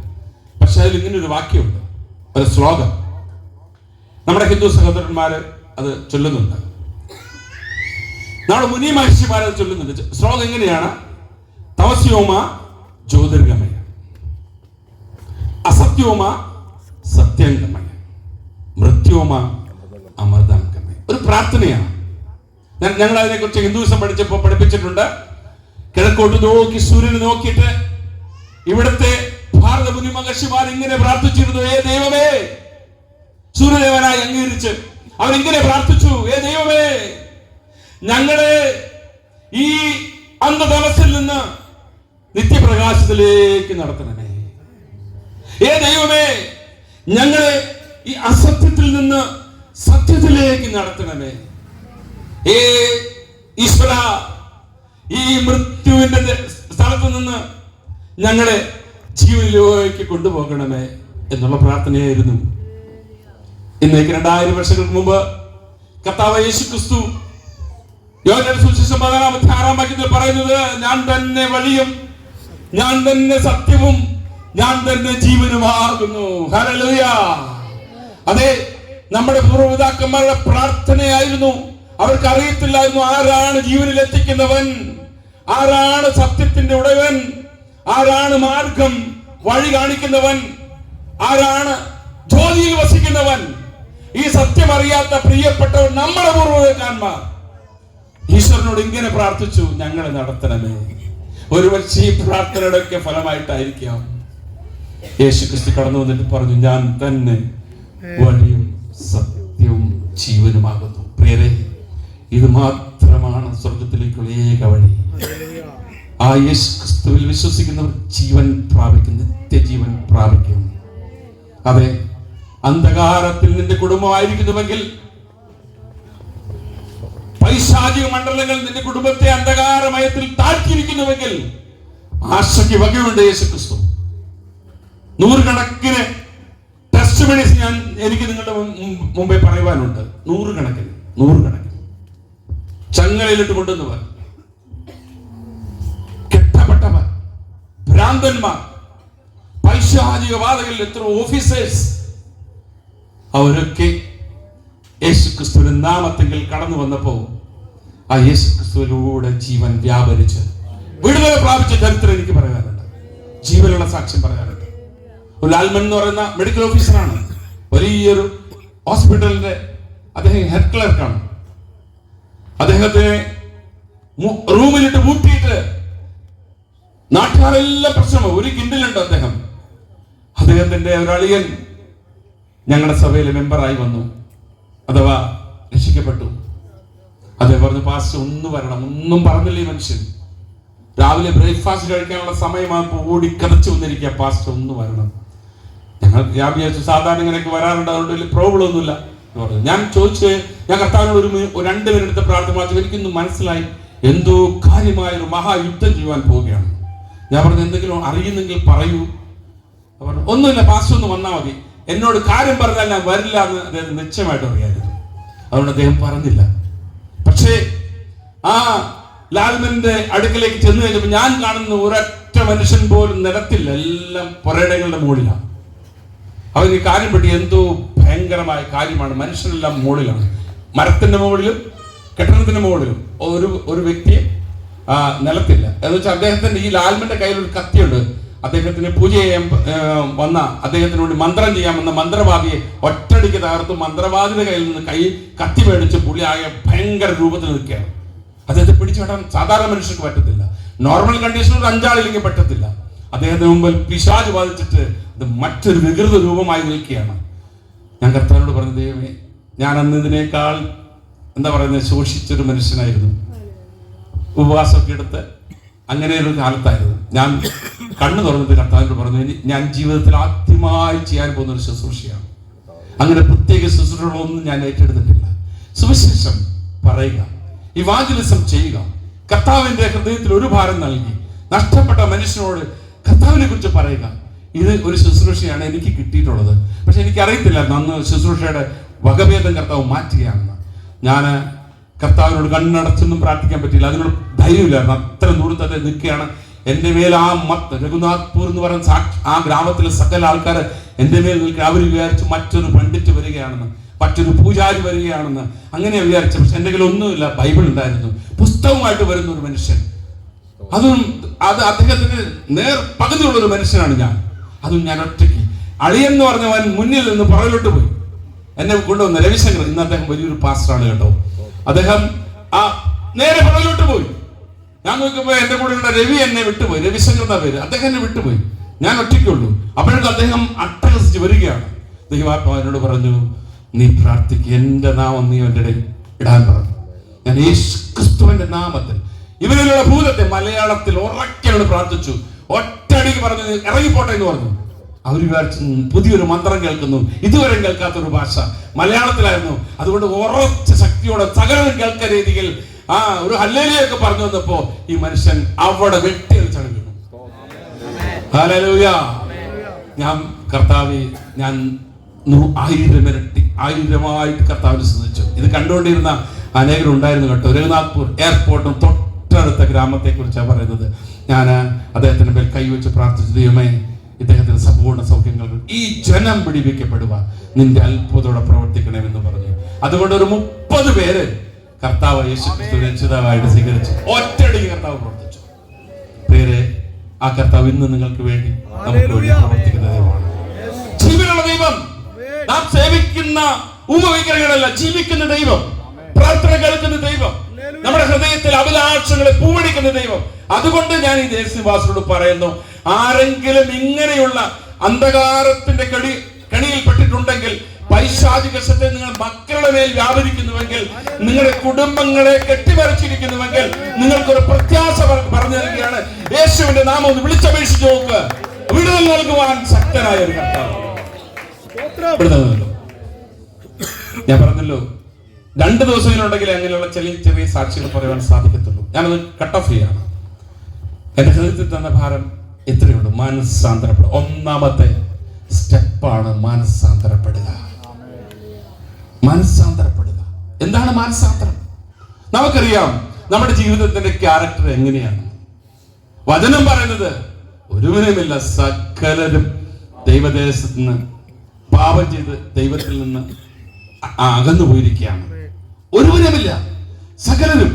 പക്ഷെ അതിൽ ഇങ്ങനെ ഒരു വാക്യമുണ്ട്, ഒരു ശ്ലോകം, നമ്മുടെ ഹിന്ദു സഹോദരന്മാര് അത് ചൊല്ലുന്നുണ്ട്, നമ്മുടെ മുനി മഹർഷിമാരത് ചൊല്ലുന്നുണ്ട്. ശ്ലോകം എങ്ങനെയാണ്? തമസ്യോമ ജ്യോതിർഗമയ, അസത്യോമ സത്യംഗമയ, മൃത്യോമ അമൃതംഗമയ. ഒരു പ്രാർത്ഥനയാണ്. ഞങ്ങൾ അതിനെക്കുറിച്ച് ഹിന്ദുസം പഠിച്ചപ്പോൾ പഠിപ്പിച്ചിട്ടുണ്ട്. കിഴക്കോട്ട് നോക്കി സൂര്യനെ നോക്കിയിട്ട് ഇവിടുത്തെ ഭാരത മുനി മഹർഷിമാർ ഇങ്ങനെ പ്രാർത്ഥിച്ചിരുന്നു, ദൈവമേ, സൂര്യദേവനായി അംഗീകരിച്ച് അവരിങ്ങനെ പ്രാർത്ഥിച്ചു, ദൈവമേ, ഞങ്ങളെ ഈ അന്ധതമസിൽ നിന്ന് നിത്യപ്രകാശത്തിലേക്ക് നടത്തണമേ. ദൈവമേ, ഞങ്ങളെ ഈ അസത്യത്തിൽ നിന്ന് സത്യത്തിലേക്ക് നടത്തണമേ. ഈശ്വര, ഈ മൃത്യുവിന്റെ സ്ഥലത്ത് നിന്ന് ഞങ്ങളെ ജീവനിലേക്ക് കൊണ്ടുപോകണമേ എന്നുള്ള പ്രാർത്ഥനയായിരുന്നു. ഇന്നേക്ക് 2000 വർഷങ്ങൾക്ക് മുമ്പ് കർത്താവ് യേശു ക്രിസ്തു യോഹന്നാന്റെ സുവിശേഷം 16-ാം വാക്യത്തിൽ പറയുന്നത്, ഞാൻ തന്നെ വഴിയും ഞാൻ തന്നെ സത്യവും ഞാൻ തന്നെ ജീവനുമാകുന്നു. ഹല്ലേലൂയ. അതെ, നമ്മുടെ പൂർവ്വപിതാക്കന്മാരുടെ പ്രാർത്ഥനയായിരുന്നു. അവർക്ക് അറിയത്തില്ലായിരുന്നു ആരാണ് ജീവനിൽ എത്തിക്കുന്നവൻ, ആരാണ് സത്യത്തിന്റെ ഉടയവൻ, ആരാണ് മാർഗം വഴി കാണിക്കുന്നവൻ, ആരാണ് ജ്യോതിയിൽ വസിക്കുന്നവൻ. ഈ സത്യം അറിയാത്ത പ്രിയപ്പെട്ടവർ നമ്മുടെ പൂർവ്വപിതാക്കന്മാർ ഈശ്വരനോട് ഇങ്ങനെ പ്രാർത്ഥിച്ചു, ഞങ്ങളെ നടത്തണമേ. ഒരുപക്ഷെ ഈ പ്രാർത്ഥനയുടെ ഒക്കെ ഫലമായിട്ടായിരിക്കാം യേശു ക്രിസ്തു കടന്നു വന്നിട്ട് പറഞ്ഞു, ഞാൻ തന്നെ വഴിയും സത്യവും ജീവനുമാകുന്നു. പ്രിയരെ, ഇത് മാത്രമാണ് സ്വർഗത്തിലേക്കുള്ള ഏക വഴി. ആ യേശു ക്രിസ്തുവിൽ വിശ്വസിക്കുന്നവർ ജീവൻ പ്രാപിക്കും, നിത്യജീവൻ പ്രാപിക്കും. അതെ, അന്ധകാരത്തിൽ നിന്റെ കുടുംബമായിരിക്കുന്നുവെങ്കിൽ, പൈശാചിക മണ്ഡലങ്ങൾ നിന്റെ കുടുംബത്തെ അന്ധകാരമയത്തിൽ താഴ്ത്തിയിരിക്കുന്നുവെങ്കിൽ, ആശയ്ക്ക് വകയുണ്ട് യേശു ക്രിസ്തു. നൂറുകണക്കിന് ടെസ്റ്റിമണീസ് എനിക്ക് നിങ്ങളുടെ മുമ്പേ പറയുവാനുണ്ട്. നൂറുകണക്കിന് ചങ്ങലയിലിട്ട് കൊണ്ടുവന്നവർ, കെട്ടപ്പെട്ടവർ, ഭ്രാന്തന്മാർ, പൈശാചികവാദികളിൽ എത്ര ഓഫീസേഴ്സ്, അവരൊക്കെ യേശു ക്രിസ്തുവിന്റെ നാമത്തിൽ കടന്നു വന്നപ്പോ ആ യേശു ക്രിസ്തുവിലൂടെ ജീവൻ വ്യാപരിച്ച് വിടുതല പ്രാപിച്ച ചരിത്രം എനിക്ക് പറയാനുണ്ട്. ജീവനുള്ള സാക്ഷ്യം പറയാനുണ്ട്. ഒരു ലാൽമൻ എന്ന് പറയുന്ന മെഡിക്കൽ ഓഫീസറാണ്, വലിയൊരു ഹോസ്പിറ്റലിന്റെ അദ്ദേഹം ഹെഡ് ക്ലർക്കാണ്. അദ്ദേഹത്തിനെ റൂമിലിട്ട് പൂട്ടിയിട്ട് നാട്ടുകാരെല്ലാം പ്രശ്നമാണ്. ഒരു കിൻഡിലുണ്ട് അദ്ദേഹം. അദ്ദേഹത്തിന്റെ ഒരു അളിയൻ ഞങ്ങളുടെ സഭയിലെ മെമ്പറായി വന്നു, അഥവാ രക്ഷിക്കപ്പെട്ടു. അദ്ദേഹം പറഞ്ഞു, പാസ്റ്റർ ഒന്ന് വരണം. ഒന്നും പറഞ്ഞില്ല ഈ മനുഷ്യൻ. രാവിലെ ബ്രേക്ക്ഫാസ്റ്റ് കഴിക്കാനുള്ള സമയമാകുമ്പോൾ ഓടിക്കതച്ചു വന്നിരിക്കുക, പാസ്റ്റർ ഒന്ന് വരണം. ഞാൻ വിചാരിച്ചു സാധാരണ ഇങ്ങനെയൊക്കെ വരാറുണ്ട്, അതുകൊണ്ട് വലിയ പ്രോബ്ലം ഒന്നുമില്ല എന്ന് പറഞ്ഞു. ഞാൻ കർത്താവിനോട് ഒരു 2 മിനിറ്റ് പ്രാർത്ഥന. എനിക്കൊന്നും മനസ്സിലായി, എന്തോ കാര്യമായൊരു മഹായുദ്ധം ചെയ്യുവാൻ പോവുകയാണ്. ഞാൻ പറഞ്ഞു, എന്തെങ്കിലും അറിയുന്നെങ്കിൽ പറയൂ. പറഞ്ഞു, ഒന്നുമില്ല പാസ്റ്റർ ഒന്ന് വന്നാൽ മതി, എന്നോട് കാര്യം പറഞ്ഞാൽ ഞാൻ വരില്ല എന്ന് അദ്ദേഹം നിശ്ചയമായിട്ട് അറിയായിരുന്നു. അതുകൊണ്ട് അദ്ദേഹം പറഞ്ഞില്ല. പക്ഷേ ആ ലാൽമന്റെ അടുക്കലേക്ക് ചെന്ന് കഴിഞ്ഞപ്പോൾ ഞാൻ കാണുന്ന ഒരൊറ്റ മനുഷ്യൻ പോലും നിലത്തില്ല, എല്ലാം പുരയിടങ്ങളുടെ മുകളിലാണ്. അവന് ഈ കാര്യം പറ്റി എന്തോ ഭയങ്കരമായ കാര്യമാണ്. മനുഷ്യനെല്ലാം മുകളിലാണ്, മരത്തിന്റെ മുകളിലും കെട്ടിടത്തിന്റെ മുകളിലും. ഒരു വ്യക്തിയെ നിലത്തില്ല എന്ന് വെച്ചാൽ അദ്ദേഹത്തിന്റെ ഈ ലാൽമന്റെ കയ്യിൽ ഒരു കത്തിയുണ്ട്. അദ്ദേഹത്തിന് പൂജ ചെയ്യാൻ വന്ന, അദ്ദേഹത്തിന് വേണ്ടി മന്ത്രം ചെയ്യാൻ വന്ന മന്ത്രവാദിയെ ഒറ്റടിക്ക് തകർത്തു. മന്ത്രവാദിയുടെ കയ്യിൽ നിന്ന് കത്തി മേടിച്ച് പുള്ളി ആകെ ഭയങ്കര രൂപത്തിൽ നിൽക്കുകയാണ്. അദ്ദേഹത്തെ പിടിച്ചുവിടാൻ സാധാരണ മനുഷ്യർക്ക് പറ്റത്തില്ല. നോർമൽ കണ്ടീഷനിൽ ഒരു 5 ആളില്ലെങ്കിൽ പറ്റത്തില്ല. അദ്ദേഹത്തിന് മുമ്പിൽ പിശാച് ബാധിച്ചിട്ട് അത് മറ്റൊരു വികൃത രൂപമായി നിൽക്കുകയാണ്. ഞാൻ കർത്താവിനോട് പറഞ്ഞു, ദൈവമേ, ഞാൻ അന്ന് ഇതിനേക്കാൾ ശോഷിച്ചൊരു മനുഷ്യനായിരുന്നു. ഉപവാസമൊക്കെ എടുത്ത് അങ്ങനെ ഒരു കാലത്തായിരുന്നു. ഞാൻ കണ്ണു തുറന്നിട്ട് കർത്താവിനോട് പറഞ്ഞു, ഞാൻ ജീവിതത്തിൽ ആദ്യമായി ചെയ്യാൻ പോകുന്ന ഒരു ശുശ്രൂഷയാണ്. അങ്ങനെ പ്രത്യേക ശുശ്രൂഷകളൊന്നും ഞാൻ ഏറ്റെടുത്തിട്ടില്ല. സുവിശേഷം പറയുക, ഇവാഞ്ചലിസം ചെയ്യുക, കർത്താവിന്റെ ഹൃദയത്തിൽ ഒരു ഭാരം നൽകി നഷ്ടപ്പെട്ട മനുഷ്യനോട് കർത്താവിനെ കുറിച്ച് പറയുക. ഇത് ഒരു ശുശ്രൂഷയാണ് എനിക്ക് കിട്ടിയിട്ടുള്ളത്. പക്ഷെ എനിക്കറിയത്തില്ല അന്ന് ശുശ്രൂഷയുടെ വകഭേദം കർത്താവ് മാറ്റുകയാണെന്ന്. ഞാൻ കർത്താവിനോട് കണ്ണടച്ചൊന്നും പ്രാർത്ഥിക്കാൻ പറ്റില്ല, അതിനോട് ധൈര്യമില്ലായിരുന്നു. അത്ര ദൂരത്തെ നിൽക്കുകയാണ്. എൻ്റെ മേൽ ആ രഘുനാഥ്പൂർ എന്ന് പറയുന്ന ആ ഗ്രാമത്തിലെ സകല ആൾക്കാർ എൻ്റെ മേൽ നിൽക്കുക. അവർ വിചാരിച്ചു മറ്റൊരു പണ്ഡിറ്റ് വരികയാണെന്ന്, മറ്റൊരു പൂജാരി വരികയാണെന്ന്, അങ്ങനെ വിചാരിച്ചു. പക്ഷെ എൻ്റെ കയ്യിൽ ഒന്നുമില്ല, ബൈബിൾ ഉണ്ടായിരുന്നു. പുസ്തകമായിട്ട് വരുന്ന ഒരു മനുഷ്യൻ, അത് അദ്ദേഹത്തിന് നേർ പകുതിയുള്ള ഒരു മനുഷ്യനാണ് ഞാൻ. അതും ഞാൻ ഒറ്റയ്ക്ക്. അളിയൻ എന്ന് പറഞ്ഞവൻ മുന്നിൽ നിന്ന് പുറകിലോട്ട് പോയി എന്നെ കൊണ്ടുവന്ന രവിശങ്കർ. ഇന്ന് അദ്ദേഹം വലിയൊരു പാസ്റ്ററാണ് കേട്ടോ. അദ്ദേഹം നേരെ പുറകിലോട്ട് പോയി. ഞാൻ നോക്കിയപ്പോ എന്റെ കൂടെ ഉള്ള രവി എന്നെ വിട്ടുപോയി. രവിശങ്കർ എന്ന പേര്. അദ്ദേഹം എന്നെ വിട്ടുപോയി. ഞാൻ ഒറ്റയ്ക്കുള്ളൂ. അപ്പോഴേക്കും അദ്ദേഹം അട്ടഹസിച്ച് വരികയാണ്. ദൈവാത്മാവ് എന്നോട് പറഞ്ഞു, നീ പ്രാർത്ഥിക്കുക, എന്റെ നാമം നീ അവന്റെ ഇടയിൽ ഇടാൻ പറഞ്ഞു. ഞാൻ യേശു ക്രിസ്തുവിന്റെ നാമത്തിൽ ഇവരിലുള്ള ഭൂതത്തെ മലയാളത്തിൽ ഉറക്കെ പ്രാർത്ഥിച്ചു. ഒറ്റയടിക്ക് പറഞ്ഞു, ഇറങ്ങിപ്പോട്ടെ എന്ന് പറഞ്ഞു. അവർ വിചാരിച്ചു പുതിയൊരു മന്ത്രം കേൾക്കുന്നു, ഇതുവരെ കേൾക്കാത്തൊരു ഭാഷ മലയാളത്തിലായിരുന്നു. അതുകൊണ്ട് ഉറച്ച ശക്തിയോടെ സകലം കേൾക്ക രീതിയിൽ ഒരു ഹല്ലേലൂയൊക്കെ പറഞ്ഞു വന്നപ്പോ ഈ മനുഷ്യൻ അവിടെ വെട്ടിയടിച്ചാണ് വീണു. ഹല്ലേലൂയ. ഞാൻ കർത്താവേ, ഞാൻ 1000 ഇരട്ടി 1000-ആയിട്ട് കർത്താവിനെ സ്തുതിച്ചു. ഇത് കണ്ടുകൊണ്ടിരുന്ന അനേകരുണ്ടായിരുന്നു കേട്ടോ. രഘുനാഥ്പൂർ എയർപോർട്ടും തൊട്ടടുത്ത ഗ്രാമത്തെ കുറിച്ചാണ് പറയുന്നത്. ഞാൻ അദ്ദേഹത്തിന്റെ മേൽ കൈവച്ച് പ്രാർത്ഥിച്ചു, ദൈവമേ, ഇദ്ദേഹത്തിന് സമ്പൂർണ്ണ സൗഖ്യങ്ങൾ, ഈ ജനം പിടിപ്പിക്കപ്പെടുവാൻ നിന്റെ അത്ഭുതത്തോടെ പ്രവർത്തിക്കണമെന്ന് പറഞ്ഞു. അതുകൊണ്ട് ഒരു 30 പേര് കർത്താവ് യേശു ക്രിസ്തു രക്ഷിതാവായിട്ട് സ്വീകരിച്ചു. ഒറ്റയടിക്ക് കർത്താവ് പ്രവർത്തിച്ചു. പേര് ആ കർത്താവ് ഇന്ന് നിങ്ങൾക്ക് വേണ്ടി നമുക്ക് വേണ്ടി പ്രവർത്തിക്കുന്ന ദൈവമാണ്. ജീവനുള്ള ദൈവം. നാം സേവിക്കുന്ന ഉപവിഗ്രഹങ്ങളല്ല, ജീവിക്കുന്ന ദൈവം, പ്രാർത്ഥന കേൾക്കുന്ന ദൈവം, നമ്മുടെ ഹൃദയത്തിൽ അഭിലാഷങ്ങളെ പൂവണിക്കുന്ന ദൈവം. അതുകൊണ്ട് ഞാൻ ഈ ദേശനിവാസികളോട് പറയുന്നു, ആരെങ്കിലും ഇങ്ങനെയുള്ള അന്ധകാരത്തിന്റെ കെണിയിൽപ്പെട്ടിട്ടുണ്ടെങ്കിൽ പൈശാചിക ശക്തി നിങ്ങൾ മക്കളുടെ മേൽ വ്യാപരിക്കുന്നുവെങ്കിൽ, നിങ്ങളുടെ കുടുംബങ്ങളെ കെട്ടിമറിച്ചിരിക്കുന്നുവെങ്കിൽ, നിങ്ങൾക്കൊരു പ്രത്യാശ പറഞ്ഞു നൽകുകയാണ്. യേശുവിന്റെ നാമം ഒന്ന് വിളിച്ചപേക്ഷിച്ച് നോക്കുക. വിടുതൽ നൽകുവാൻ ശക്തനായ ഒരു കർത്താവ്. ഞാൻ പറഞ്ഞല്ലോ, 2 ദിവസങ്ങളുണ്ടെങ്കിൽ അങ്ങനെയുള്ള ചെറിയ ചെറിയ സാക്ഷികൾ പറയാൻ സാധിക്കത്തുള്ളൂ. ഞാനത് കട്ട് ഓഫ് ചെയ്യാണ്. എന്റെ ഹൃദയത്തിൽ തന്ന ഭാരം എത്രയുണ്ട്? മാനസാന്തരപ്പെടുക. ഒന്നാമത്തെ സ്റ്റെപ്പാണ് മാനസാന്തരപ്പെടുക. മാനസാന്തരപ്പെടുക. എന്താണ് മാനസാന്തരം? നമുക്കറിയാം നമ്മുടെ ജീവിതത്തിന്റെ ക്യാരക്ടർ എങ്ങനെയാണ്. വചനം പറയുന്നത് ഒരുവനുമില്ല, സകലരും ദൈവദേശത്ത് നിന്ന് പാപം ചെയ്ത് ദൈവത്തിൽ നിന്ന് അകന്നു പോയിരിക്കുകയാണ്. ഒരുവനുമില്ല, സകലരും,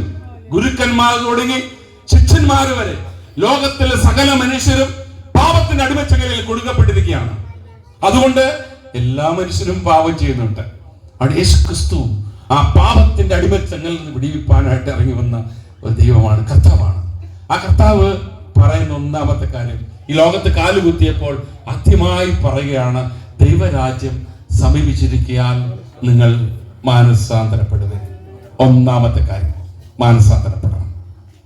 ഗുരുക്കന്മാർ തുടങ്ങി ശിഷ്യന്മാർ വരെ, ലോകത്തിലെ സകല മനുഷ്യരും പാപത്തിന്റെ അടിമച്ചങ്ങലയിൽ കൊടുക്കപ്പെട്ടിരിക്കുകയാണ്. അതുകൊണ്ട് എല്ലാ മനുഷ്യരും പാപം ചെയ്യുന്നുണ്ട്. അവിടെ യേശുക്രിസ്തു ആ പാപത്തിന്റെ അടിമച്ചങ്ങലിൽ നിന്ന് വിടിവിപ്പാനായിട്ട് ഇറങ്ങി വന്ന ഒരു ദൈവമാണ്, കർത്താവാണ്. ആ കർത്താവ് പറയുന്ന ഒന്നാമത്തെ കാര്യം, ഈ ലോകത്ത് കാലുകുത്തിയപ്പോൾ ആദ്യമായി പറയുകയാണ്, ദൈവരാജ്യം സമീപിച്ചിരിക്കാൻ നിങ്ങൾ മാനസാന്തരപ്പെടുക. ഒന്നാമത്തെ കാര്യം മാനസാന്തരപ്പെടണം.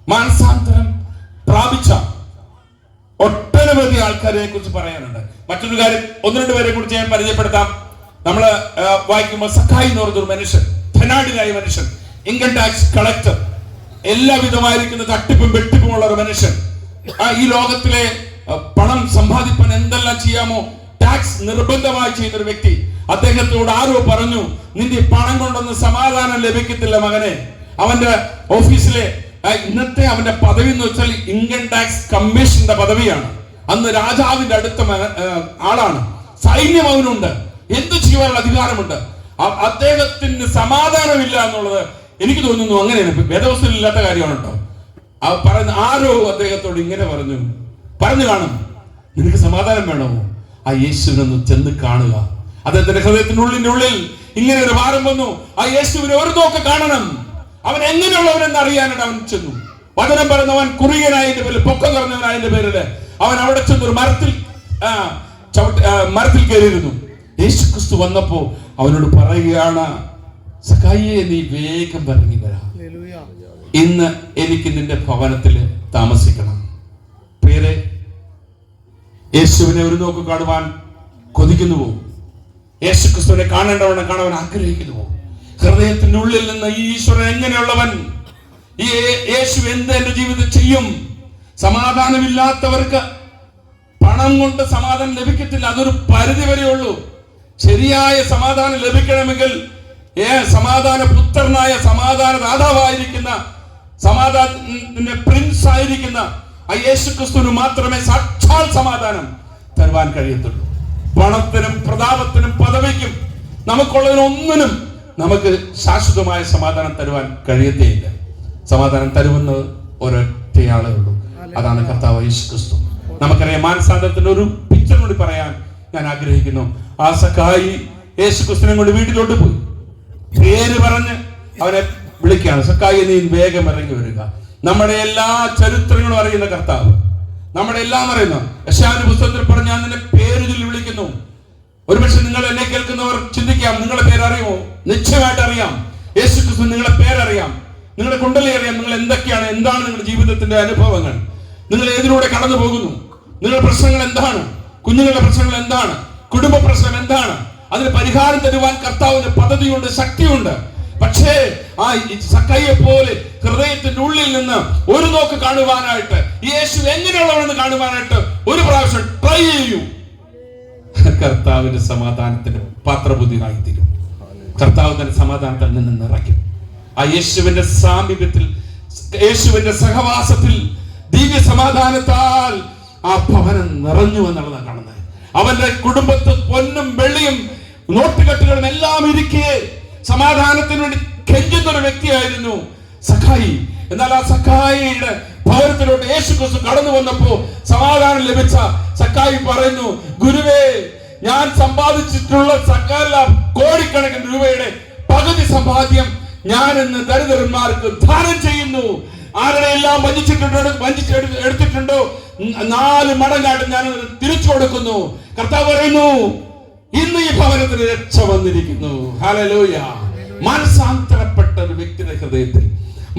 മാനസാന്തരം പ്രാപിച്ച ഒട്ടനവധി ആൾക്കാരെ കുറിച്ച് പറയാനുണ്ട്. മറ്റൊരു കാര്യം, 1-2 പേരെ കുറിച്ച് ഞാൻ പരിചയപ്പെടുത്താം. നമ്മള് വായിക്കുമ്പോൾ സഖായി എന്ന് പറഞ്ഞൊരു മനുഷ്യൻ, ധനാഢ്യനായ മനുഷ്യൻ, ഇൻകം ടാക്സ് കളക്ടർ, എല്ലാവിധമായിരിക്കുന്ന തട്ടിപ്പും വെട്ടിപ്പുമുള്ള ഒരു മനുഷ്യൻ. ഈ ലോകത്തിലെ പണം സമ്പാദിപ്പാൻ എന്തെല്ലാം ചെയ്യാമോ ടാക്സ് നിർബന്ധമായി ചെയ്യുന്ന ഒരു വ്യക്തി. അദ്ദേഹത്തോട് ആരോ പറഞ്ഞു, നിന്റെ പണം കൊണ്ടൊന്നും സമാധാനം ലഭിക്കത്തില്ല മകനെ. അവന്റെ ഓഫീസിലെ ഇന്നത്തെ അവന്റെ പദവി എന്ന് വെച്ചാൽ ഇൻകം ടാക്സ് കമ്മീഷന്റെ പദവിയാണ്. അന്ന് രാജാവിന്റെ അടുത്ത ആളാണ്, സൈന്യം അവനുണ്ട്, എന്തു ചെയ്യുവാനുള്ള അധികാരമുണ്ട്. അദ്ദേഹത്തിന് സമാധാനമില്ല എന്നുള്ളത് എനിക്ക് തോന്നുന്നു അങ്ങനെയാണ്. വേദവസ്തുവിൽ ഇല്ലാത്ത കാര്യമാണ് കേട്ടോ. പറയുന്ന ആരോ അദ്ദേഹത്തോട് ഇങ്ങനെ പറഞ്ഞു കാണും, നിനക്ക് സമാധാനം വേണോ? ആ യേശുവിനൊന്ന് ചെന്ന് കാണുക. അദ്ദേഹത്തിന്റെ ഹൃദയത്തിനുള്ളിന്റെ ഉള്ളിൽ ഇങ്ങനെ ഒരു ഭാരം വന്നു, ആ യേശുവിനെ ഒരു നോക്ക് കാണണം. അവൻ എങ്ങനെയുള്ളവനെന്ന് അറിയാനായിട്ട് അവൻ ചെന്നു. വചനം പറയുന്നവൻ കുറിയനായതിന്റെ പേരിൽ, പൊക്കം കുറഞ്ഞവനായതിന്റെ പേരില് അവൻ അവിടെ ചെന്ന് ഒരു മരത്തിൽ കയറിയിരുന്നു. യേശുക്രിസ്തു വന്നപ്പോ അവനോട് പറയുകയാണ്, സഖായിയെ നീ വേഗം ഇറങ്ങി വരാം, ഇന്ന് എനിക്ക് നിന്റെ ഭവനത്തിൽ താമസിക്കണം. പ്രിയരെ, യേശുവിനെ ഒരു നോക്ക് കാണുവാൻ കൊതിക്കുന്നുവോ? യേശുക്രിസ്തുവിനെ കാണേണ്ടവനെ കാണുവാൻ ആഗ്രഹിക്കുന്നുവോ? ഹൃദയത്തിന്റെ ഉള്ളിൽ നിന്ന് ഈ ഈശ്വരൻ എങ്ങനെയുള്ളവൻ, ഈ യേശു എന്ത് എന്റെ ജീവിതത്തിൽ ചെയ്യും? സമാധാനമില്ലാത്തവർക്ക് പണം കൊണ്ട് സമാധാനം ലഭിക്കത്തില്ല, അതൊരു പരിധി വരെയുള്ളൂ. ശരിയായ സമാധാനം ലഭിക്കണമെങ്കിൽ സമാധാന പുത്രനായ, സമാധാന ദാതാവായിരിക്കുന്ന, സമാധാനത്തിന്റെ പ്രിൻസ് ആയിരിക്കുന്ന ആ യേശുക്രിസ്തുവിന് മാത്രമേ സാക്ഷാൽ സമാധാനം തരുവാൻ കഴിയത്തുള്ളൂ. പണത്തിനും പ്രതാപത്തിനും പദവിക്കും നമുക്കുള്ളതിനൊന്നിനും നമുക്ക് ശാശ്വതമായ സമാധാനം തരുവാൻ കഴിയത്തേയില്ല. സമാധാനം തരുമെന്ന് ഒരൊറ്റയാളേ ഉള്ളൂ, അതാണ് കർത്താവ് യേശുക്രിസ്തു. നമുക്കറിയാം, മാനസാന്തരത്തിന്റെ ഒരു പിക്ചർ കൂടി പറയാൻ ഞാൻ ആഗ്രഹിക്കുന്നു. ആ സഖായി യേശുക്രിസ്തുവിനെ കൊണ്ട് വീട്ടിലോട്ട് പോയി. പേര് പറഞ്ഞ് അവനെ വിളിക്കുകയാണ്, സഖായി നീ വേഗം ഇറങ്ങി വരിക. നമ്മുടെ എല്ലാ ചരിത്രങ്ങളും അറിയുന്ന കർത്താവ്, നമ്മുടെ എല്ലാം അറിയുന്ന യെശയ്യാവിന്റെ പുസ്തകത്തിൽ പറഞ്ഞ്, ഞാൻ നിന്നെ പേര് ചൊല്ലി വിളിക്കുന്നു. ഒരുപക്ഷെ നിങ്ങൾ എന്നെ കേൾക്കുന്നവർ ചിന്തിക്കാം, നിങ്ങളുടെ പേര് അറിയുമോ? നിശ്ചയമായിട്ട് അറിയാം. യേശുക്രിസ്തു നിങ്ങളുടെ പേരറിയാം, നിങ്ങളുടെ കുണ്ടലി അറിയാം, നിങ്ങൾ എന്തൊക്കെയാണ്, എന്താണ് നിങ്ങളുടെ ജീവിതത്തിന്റെ അനുഭവങ്ങൾ, നിങ്ങൾ ഏതിലൂടെ കടന്നു പോകുന്നു, നിങ്ങളുടെ പ്രശ്നങ്ങൾ എന്താണ്, കുഞ്ഞുങ്ങളുടെ പ്രശ്നങ്ങൾ എന്താണ്, കുടുംബ പ്രശ്നം എന്താണ്, അതിന് പരിഹാരം തരുവാൻ കർത്താവിന്റെ പദ്ധതിയുണ്ട്, ശക്തിയുണ്ട്. പക്ഷേ ആ സഖായിയെ പോലെ ഹൃദയത്തിന്റെ ഉള്ളിൽ നിന്ന് ഒരു നോക്ക് കാണുവാനായിട്ട്, യേശു എങ്ങനെയുള്ളവരെന്ന് കാണുവാനായിട്ട് ഒരു പ്രാവശ്യം ട്രൈ ചെയ്യൂ. കർത്താവിന്റെ സമാധാനത്തിന് പാത്രബുദ്ധിയായി തീരും. കർത്താവ് തന്നെ സമാധാനത്തിൽ നിന്ന് നിറയ്ക്കും. ആ യേശുവിന്റെ സാമീപ്യത്തിൽ, യേശുവിന്റെ സഹവാസത്തിൽ, ദിവ്യ സമാധാനത്താൽ ആ ഭവനം നിറഞ്ഞു എന്നുള്ളതാണ് കാണുന്നത്. അവന്റെ കുടുംബത്തിൽ പൊന്നും വെള്ളിയും നോട്ടുകെട്ടുകളും എല്ലാം ഇരിക്കെ സമാധാനത്തിന് വേണ്ടി കെഞ്ചുന്ന ഒരു വ്യക്തിയായിരുന്നു സഖായി. എന്നാൽ ആ സഖായിയുടെ ഭവനത്തിലോട്ട് യേശുക്രിസ്തു കടന്നു വന്നപ്പോ സമാധാനം ലഭിച്ച സഖായി പറയുന്നു, ഗുരുവേ, ഞാൻ സമ്പാദിച്ചിട്ടുള്ള സകല കോടിക്കണക്കിന് രൂപയുടെ പകുതി സമ്പാദ്യം ഞാൻ ഇന്ന് ദരിദ്രന്മാർക്ക് ദാനം ചെയ്യുന്നു. ആരുടെ എല്ലാം എടുത്തിട്ടുണ്ടോ 4 മടങ്ങായിട്ട് ഞാൻ തിരിച്ചു കൊടുക്കുന്നു. കർത്താവ് പറയുന്നു, ഇന്ന് ഈ ഭവനത്തിന് രക്ഷ വന്നിരിക്കുന്നു. ഹല്ലേലൂയ. മാനസാന്തരപ്പെട്ട ഒരു വ്യക്തിയുടെ ഹൃദയത്തിൽ,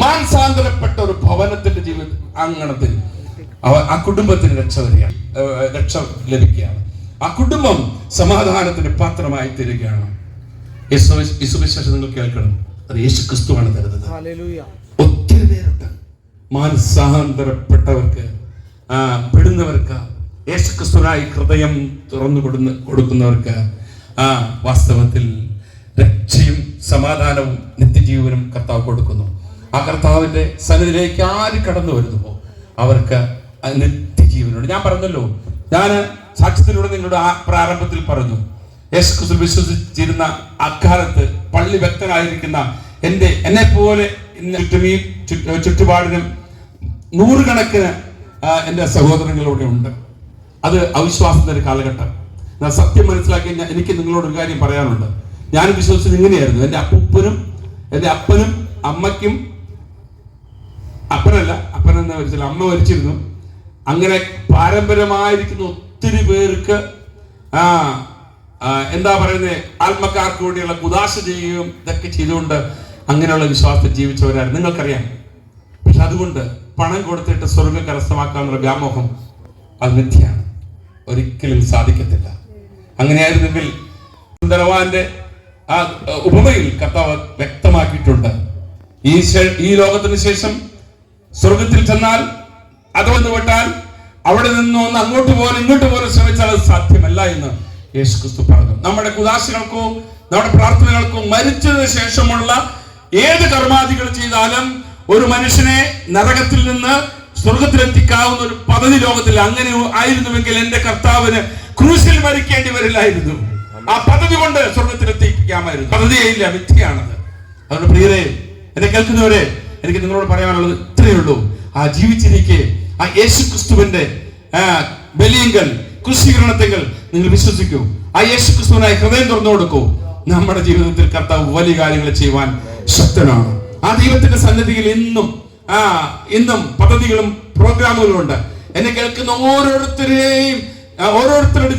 മാനസാന്തരപ്പെട്ട ഒരു ഭവനത്തിന്റെ ജീവിതത്തിൽ, അങ്ങനത്തിൽ ആ കുടുംബത്തിന് രക്ഷ വരികയാണ്, രക്ഷ ലഭിക്കുകയാണ്. ആ കുടുംബം സമാധാനത്തിന് പാത്രമായി തീരുകയാണ്. യേശുവിശേഷം നിങ്ങൾ കേൾക്കണം, അത് യേശു ക്രിസ്തുവാണ് തരുന്നത്. ഒത്തിരി പേരുണ്ട് മാനസാന്തരപ്പെട്ടവർക്ക്, പെടുന്നവർക്ക്, യേശു ക്രിസ്തുവിനായി ഹൃദയം തുറന്നു കൊടുക്കുന്നവർക്ക് വാസ്തവത്തിൽ രക്ഷയും സമാധാനവും നിത്യജീവനും കർത്താവ് കൊടുക്കുന്നു. ആ കർത്താവിന്റെ സന്നിധിയിലേക്ക് ആര് കടന്നു വരുന്നുവോ അവർക്ക് നിത്യജീവനുണ്ട്. ഞാൻ പറഞ്ഞല്ലോ, ഞാൻ സാക്ഷ്യത്തിലൂടെ നിങ്ങളുടെ പ്രാരംഭത്തിൽ പറഞ്ഞു, യേശു ക്രിസ്തു വിശ്വസിച്ചിരുന്ന അക്കാലത്ത് പള്ളി ഭക്തനായിരിക്കുന്ന എന്നെ പോലെ ചുറ്റുപാടിനും നൂറുകണക്കിന് എൻ്റെ സഹോദരങ്ങളിലൂടെ ഉണ്ട്. അത് അവിശ്വാസത്തിന്റെ ഒരു കാലഘട്ടം. ഞാൻ സത്യം മനസ്സിലാക്കി എനിക്ക് നിങ്ങളോട് ഒരു കാര്യം പറയാനുണ്ട്. ഞാൻ വിശ്വസിച്ചത് ഇങ്ങനെയായിരുന്നു. എൻ്റെ അപ്പനും അമ്മയ്ക്കും, അപ്പനെന്ന് മരിച്ചില്ല, അമ്മ മരിച്ചിരുന്നു. അങ്ങനെ പാരമ്പര്യമായിരിക്കുന്ന ഒത്തിരി പേർക്ക് എന്താ പറയുന്നത്, ആത്മക്കാർക്ക് വേണ്ടിയുള്ള കുദാശ ചെയ്യുകയും ഇതൊക്കെ ചെയ്തുകൊണ്ട് അങ്ങനെയുള്ള വിശ്വാസത്തിൽ ജീവിച്ചവരാണ്, നിങ്ങൾക്കറിയാം. പക്ഷെ അതുകൊണ്ട് പണം കൊടുത്തിട്ട് സ്വർഗം കരസ്ഥമാക്കാനുള്ള വ്യാമോഹം അത് മിഥ്യയാണ്, ഒരിക്കലും സാധിക്കത്തില്ല. അങ്ങനെയായിരുന്നെങ്കിൽ സുന്ദരവാന്റെ ആ ഉപമയിൽ കർത്താവ് വ്യക്തമാക്കിയിട്ടുണ്ട്. ഈ ലോകത്തിന് ശേഷം സ്വർഗത്തിൽ ചെന്നാൽ അതൊന്ന് വിട്ടാൽ അവിടെ നിന്ന് അങ്ങോട്ട് പോകാൻ ഇങ്ങോട്ട് പോകാൻ ശ്രമിച്ചാൽ അത് സാധ്യമല്ല എന്ന് യേശു ക്രിസ്തു പറഞ്ഞു. നമ്മുടെ കുദാശകൾക്കോ നമ്മുടെ പ്രാർത്ഥനകൾക്കോ മരിച്ചതിന് ശേഷമുള്ള ഏത് കർമാദികൾ ചെയ്താലും ഒരു മനുഷ്യനെ നരകത്തിൽ നിന്ന് സ്വർഗത്തിലെത്തിക്കാവുന്ന ഒരു പദ്ധതി ലോകത്തിൽ അങ്ങനെ ആയിരുന്നുവെങ്കിൽ എന്റെ കർത്താവിന് ക്രൂശിൽ മരിക്കേണ്ടി വരില്ലായിരുന്നു. ആ പദ്ധതി കൊണ്ട് സ്വർഗത്തിലെത്തിക്കാമായിരുന്നു. പദ്ധതിയില്ല, മിഥ്യയാണത്. അതുകൊണ്ട് പ്രിയരെ, എന്നെ കേൾക്കുന്നവരെ, എനിക്ക് നിങ്ങളോട് പറയാനുള്ളത് ഇത്രയേ ഉള്ളൂ. ആ ജീവിച്ചിരിക്കെ ആ യേശു ക്രിസ്തുവിന്റെ ബലിയങ്കൽ ക്രൂശീകരണത്തെങ്കിൽ നിങ്ങൾ വിശ്വസിക്കൂ. ആ യേശു ക്രിസ്തുവിനായി ഹൃദയം തുറന്നു കൊടുക്കൂ. നമ്മുടെ ജീവിതത്തിൽ കർത്താവ് വലിയ കാര്യങ്ങൾ ചെയ്യുവാൻ ശക്തനാണ്. ആ ദൈവത്തിന്റെ സന്നിധിയിൽ ഇന്നും പദ്ധതികളും പ്രോഗ്രാമുകളും ഉണ്ട്. എന്നെ കേൾക്കുന്ന ഓരോരുത്തരുടെ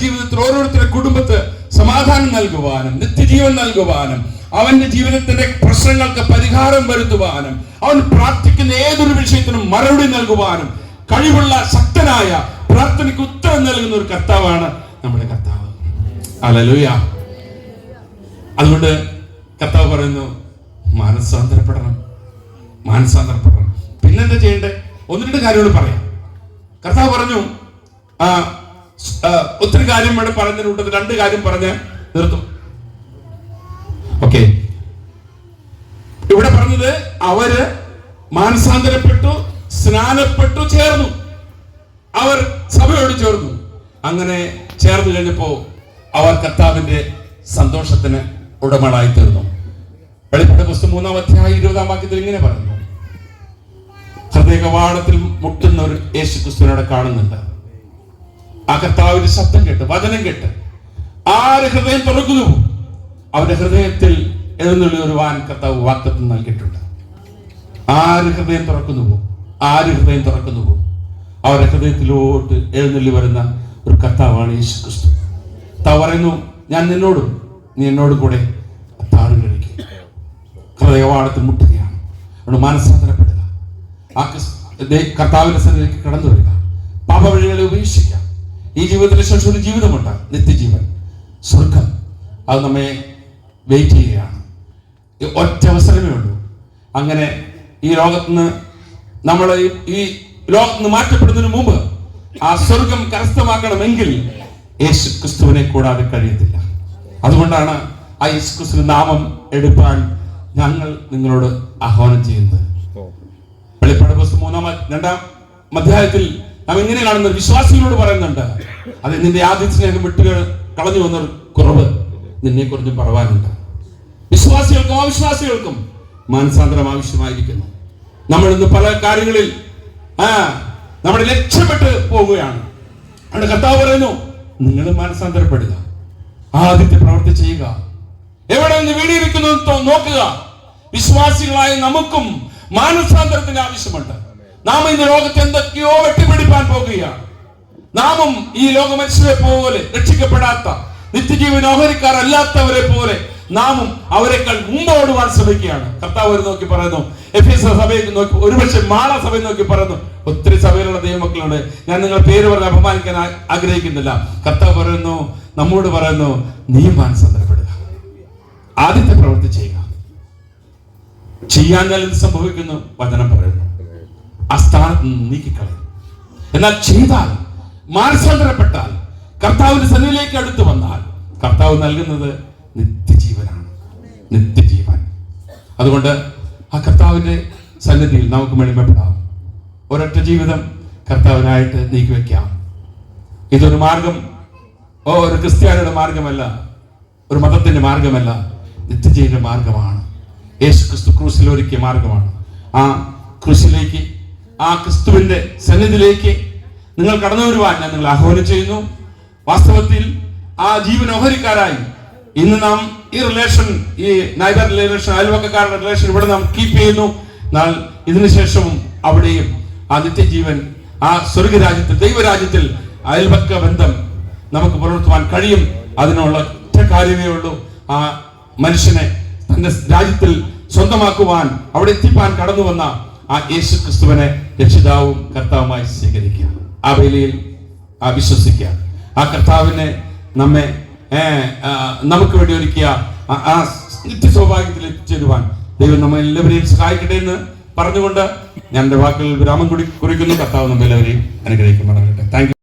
ജീവിതത്തിൽ, ഓരോരുത്തരുടെ കുടുംബത്ത് സമാധാനം നൽകുവാനും നിത്യജീവൻ നൽകുവാനും അവന്റെ ജീവിതത്തിന്റെ പ്രശ്നങ്ങൾക്ക് പരിഹാരം വരുത്തുവാനും അവൻ പ്രാർത്ഥിക്കുന്ന ഏതൊരു വിഷയത്തിനും മറുപടി നൽകുവാനും കഴിവുള്ള ശക്തനായ പ്രാർത്ഥനയ്ക്ക് ഉത്തരം നൽകുന്ന ഒരു കർത്താവാണ് നമ്മുടെ കർത്താവ്. ഹല്ലേലൂയ. അതുകൊണ്ട് കർത്താവ് പറയുന്നു, മാനസാന്തരപ്പെടണം. പിന്നെന്താ ചെയ്യണ്ടേ? ഒന്ന് രണ്ട് കാര്യങ്ങൾ പറയാം. കർത്താവ് പറഞ്ഞു, ഒത്തിരി കാര്യം വേണം പറഞ്ഞതിന് കൂട്ടത്തിൽ രണ്ട് കാര്യം പറഞ്ഞ് നിർത്തും. ഓക്കെ, ഇവിടെ പറഞ്ഞത് അവര് മാനസാന്തരപ്പെട്ടു, സ്നാനപ്പെട്ടു, ചേർന്നു. അവർ സഭയോട് ചേർന്നു. അങ്ങനെ ചേർന്ന് കഴിഞ്ഞപ്പോ അവർ കർത്താവിന്റെ സന്തോഷത്തിന് ഉടമകളായി തീർന്നു. വെളിപ്പാട് പുസ്തകം 3-ാം അധ്യായം 20-ാം വാക്യത്തിൽ ഇങ്ങനെ പറഞ്ഞു, ഹൃദയ കവാടത്തിൽ മുട്ടുന്ന ഒരു യേശു ക്രിസ്തുവിനെ കാണുന്നുണ്ട്. ആ കർത്താവിന്റെ ശബ്ദം കേട്ട്, വചനം കേട്ട് ആര് ഹൃദയം തുറക്കുന്നു അവരുടെ ഹൃദയത്തിൽ എഴുന്നള്ളി വരുവാൻ കർത്താവ് വാഗ്ദത്തം നൽകിയിട്ടുണ്ട്. ആര് ഹൃദയം തുറക്കുന്നുവോ അവരുടെ ഹൃദയത്തിലോട്ട് എഴുന്നള്ളി വരുന്ന ഒരു കർത്താവാണ് യേശു ക്രിസ്തു. കർത്താവ് പറയുന്നു, ഞാൻ നിന്നോടും നീ എന്നോടും കൂടെ അത്താഴം കഴിക്കും. ഹൃദയവാടത്തിൽ മുട്ടുകയാണ്. അതുകൊണ്ട് മാനസാന്തരപ്പെടുക, ആ കർത്താവിന്റെ സന്നിധിയിലേക്ക് കടന്നു വരിക, പാപവഴികളെ ഉപേക്ഷിക്കാം. ഈ ജീവിതത്തിലെ ശേഷം ഒരു ജീവിതമുണ്ട്, നിത്യജീവൻ, സ്വർഗം. അത് നമ്മെ വെയിറ്റ് ചെയ്യുകയാണ്. ഒറ്റ അവസരമേ ഉള്ളൂ. അങ്ങനെ ഈ ലോകത്തുനിന്ന് നമ്മൾ ഈ ലോകത്തുനിന്ന് മാറ്റപ്പെടുന്നതിന് മുമ്പ് ആ സ്വർഗം കരസ്ഥമാക്കണമെങ്കിൽ യേശു ക്രിസ്തുവിനെ കൂടാതെ കഴിയത്തില്ല. അതുകൊണ്ടാണ് ആ യേശു ക്രിസ്തുവിന്റെ നാമം എടുപ്പാൻ ഞങ്ങൾ നിങ്ങളോട് ആഹ്വാനം ചെയ്യുന്നത്. വെളിപ്പാട് പുസ്തകം 2-ാം അധ്യായത്തിൽ നാം ഇങ്ങനെ കാണുന്ന വിശ്വാസികളോട് പറയുന്നുണ്ട്, അത് നിന്റെ ആദ്യ സ്നേഹം വിട്ടു കളഞ്ഞു വന്നൊരു കുറവ് നിന്നെ കുറിച്ചും പറവാനുണ്ട്. വിശ്വാസികൾക്കും അവിശ്വാസികൾക്കും മാനസാന്തരം ആവശ്യമായിരിക്കുന്നു. നമ്മൾ ഇന്ന് പല കാര്യങ്ങളിൽ നമ്മുടെ ലക്ഷ്യപ്പെട്ട് പോവുകയാണ്. അവിടെ കർത്താവ് പറയുന്നു, നിങ്ങൾ മാനസാന്തരപ്പെടുക, ആദ്യത്തെ പ്രവൃത്തി ചെയ്യുക. എവിടെ നിന്ന് വീണിരിക്കുന്നു നോക്കുക. വിശ്വാസികളായ നമുക്കും മാനസാന്തരത്തിന് ആവശ്യമുണ്ട്. നാം ഇന്ന് ലോകത്ത് എന്തൊക്കെയോ വെട്ടിപ്പിടിപ്പാൻ പോകുകയാണ്. നാമും ഈ ലോക മനുഷ്യരെ പോലെ രക്ഷിക്കപ്പെടാത്ത നിത്യജീവൻ ഓഹരിക്കാരല്ലാത്തവരെ പോലെ നാമും അവരെക്കാൾ മുമ്പോടുവാൻ ശ്രമിക്കുകയാണ്. കർത്താവ് ഒരു നോക്കി പറയുന്നു, എഫേസ്യ സഭയെ നോക്കി, ഒരുപക്ഷെ മാള സഭയെ നോക്കി പറയുന്നു. ഒത്തിരി സഭയിലുള്ള ദൈവമക്കളുണ്ട്, ഞാൻ നിങ്ങളുടെ പേര് പറഞ്ഞ് അപമാനിക്കാൻ ആഗ്രഹിക്കുന്നില്ല. കർത്താവ് പറയുന്നു, നമ്മോട് പറയുന്നു, നീ മാനസാന്തരപ്പെടുക, ആദ്യത്തെ പ്രവൃത്തി ചെയ്യുക. ചെയ്യാൻ എന്ത് സംഭവിക്കുന്നു? വചനം പറയുന്നു, ആ സ്ഥാനത്ത് നിന്ന് നീക്കിക്കളയും. എന്നാൽ ചെയ്താൽ, മാനസാന്തരപ്പെട്ടാൽ, കർത്താവിന്റെ സന്നിധിയിലേക്ക് അടുത്ത് വന്നാൽ കർത്താവ് നൽകുന്നത് നിത്യജീവനാണ്, നിത്യജീവൻ. അതുകൊണ്ട് ആ കർത്താവിന്റെ സന്നിധിയിൽ നമുക്ക് മണിമപ്പെടാം. ഒരൊറ്റ ജീവിതം കർത്താവിനായിട്ട് നീക്കിവെക്കാം. ഇതൊരു മാർഗം, ഒരു ക്രിസ്ത്യാനിയുടെ മാർഗമല്ല, ഒരു മതത്തിന്റെ മാർഗമല്ല, നിത്യജീവന്റെ മാർഗമാണ്. യേശു ക്രിസ്തു ക്രൂസിൽ ഒരുക്കിയ മാർഗമാണ്. ആ ക്രൂസിലേക്ക്, ആ ക്രിസ്തുവിന്റെ സന്നിധിയിലേക്ക് നിങ്ങൾ കടന്നു വരുവാൻ ഞാൻ നിങ്ങൾ ആഹ്വാനം ചെയ്യുന്നു. വാസ്തവത്തിൽ ആ ജീവൻ ഓഹരിക്കാരായി ഇന്ന് നാം ഈ റിലേഷൻ, ഈ നൈബർ റിലേഷൻ, അയൽവക്കക്കാരുടെ റിലേഷൻ ഇവിടെ നാം കീപ്പ് ചെയ്യുന്നു. എന്നാൽ ഇതിനുശേഷവും അവിടെയും ആ നിത്യജീവൻ, ആ സ്വർഗരാജ്യത്തിൽ, ദൈവരാജ്യത്തിൽ അയൽവക്ക ബന്ധം നമുക്ക് പുലർത്തുവാൻ കഴിയും. അതിനുള്ള ഒറ്റ കാര്യമേ ഉള്ളൂ, ആ മനുഷ്യനെ തന്റെ രാജ്യത്തിൽ സ്വന്തമാക്കുവാൻ, അവിടെ എത്തിപ്പാൻ കടന്നു വന്ന ആ യേശു ക്രിസ്തുവിനെ രക്ഷിതാവും കർത്താവുമായി സ്വീകരിക്കുക, ആ വേലയിൽ വിശ്വസിക്കുക. ആ കർത്താവിനെ നമ്മെ നമുക്ക് വേണ്ടി ഒരുക്കിയ ആ നിത്യ സൗഭാഗ്യത്തിൽ എത്തിച്ചേരുവാൻ ദൈവം നമ്മെ എല്ലാവരെയും സഹായിക്കട്ടെ എന്ന് പറഞ്ഞുകൊണ്ട് ഞാൻ എൻ്റെ വാക്കുകൾ വിരാമം കുറിക്കുന്നു. കർത്താവ് നമ്മെല്ലാവരെയും അനുഗ്രഹിക്കുമാറാകട്ടെ. Thank you.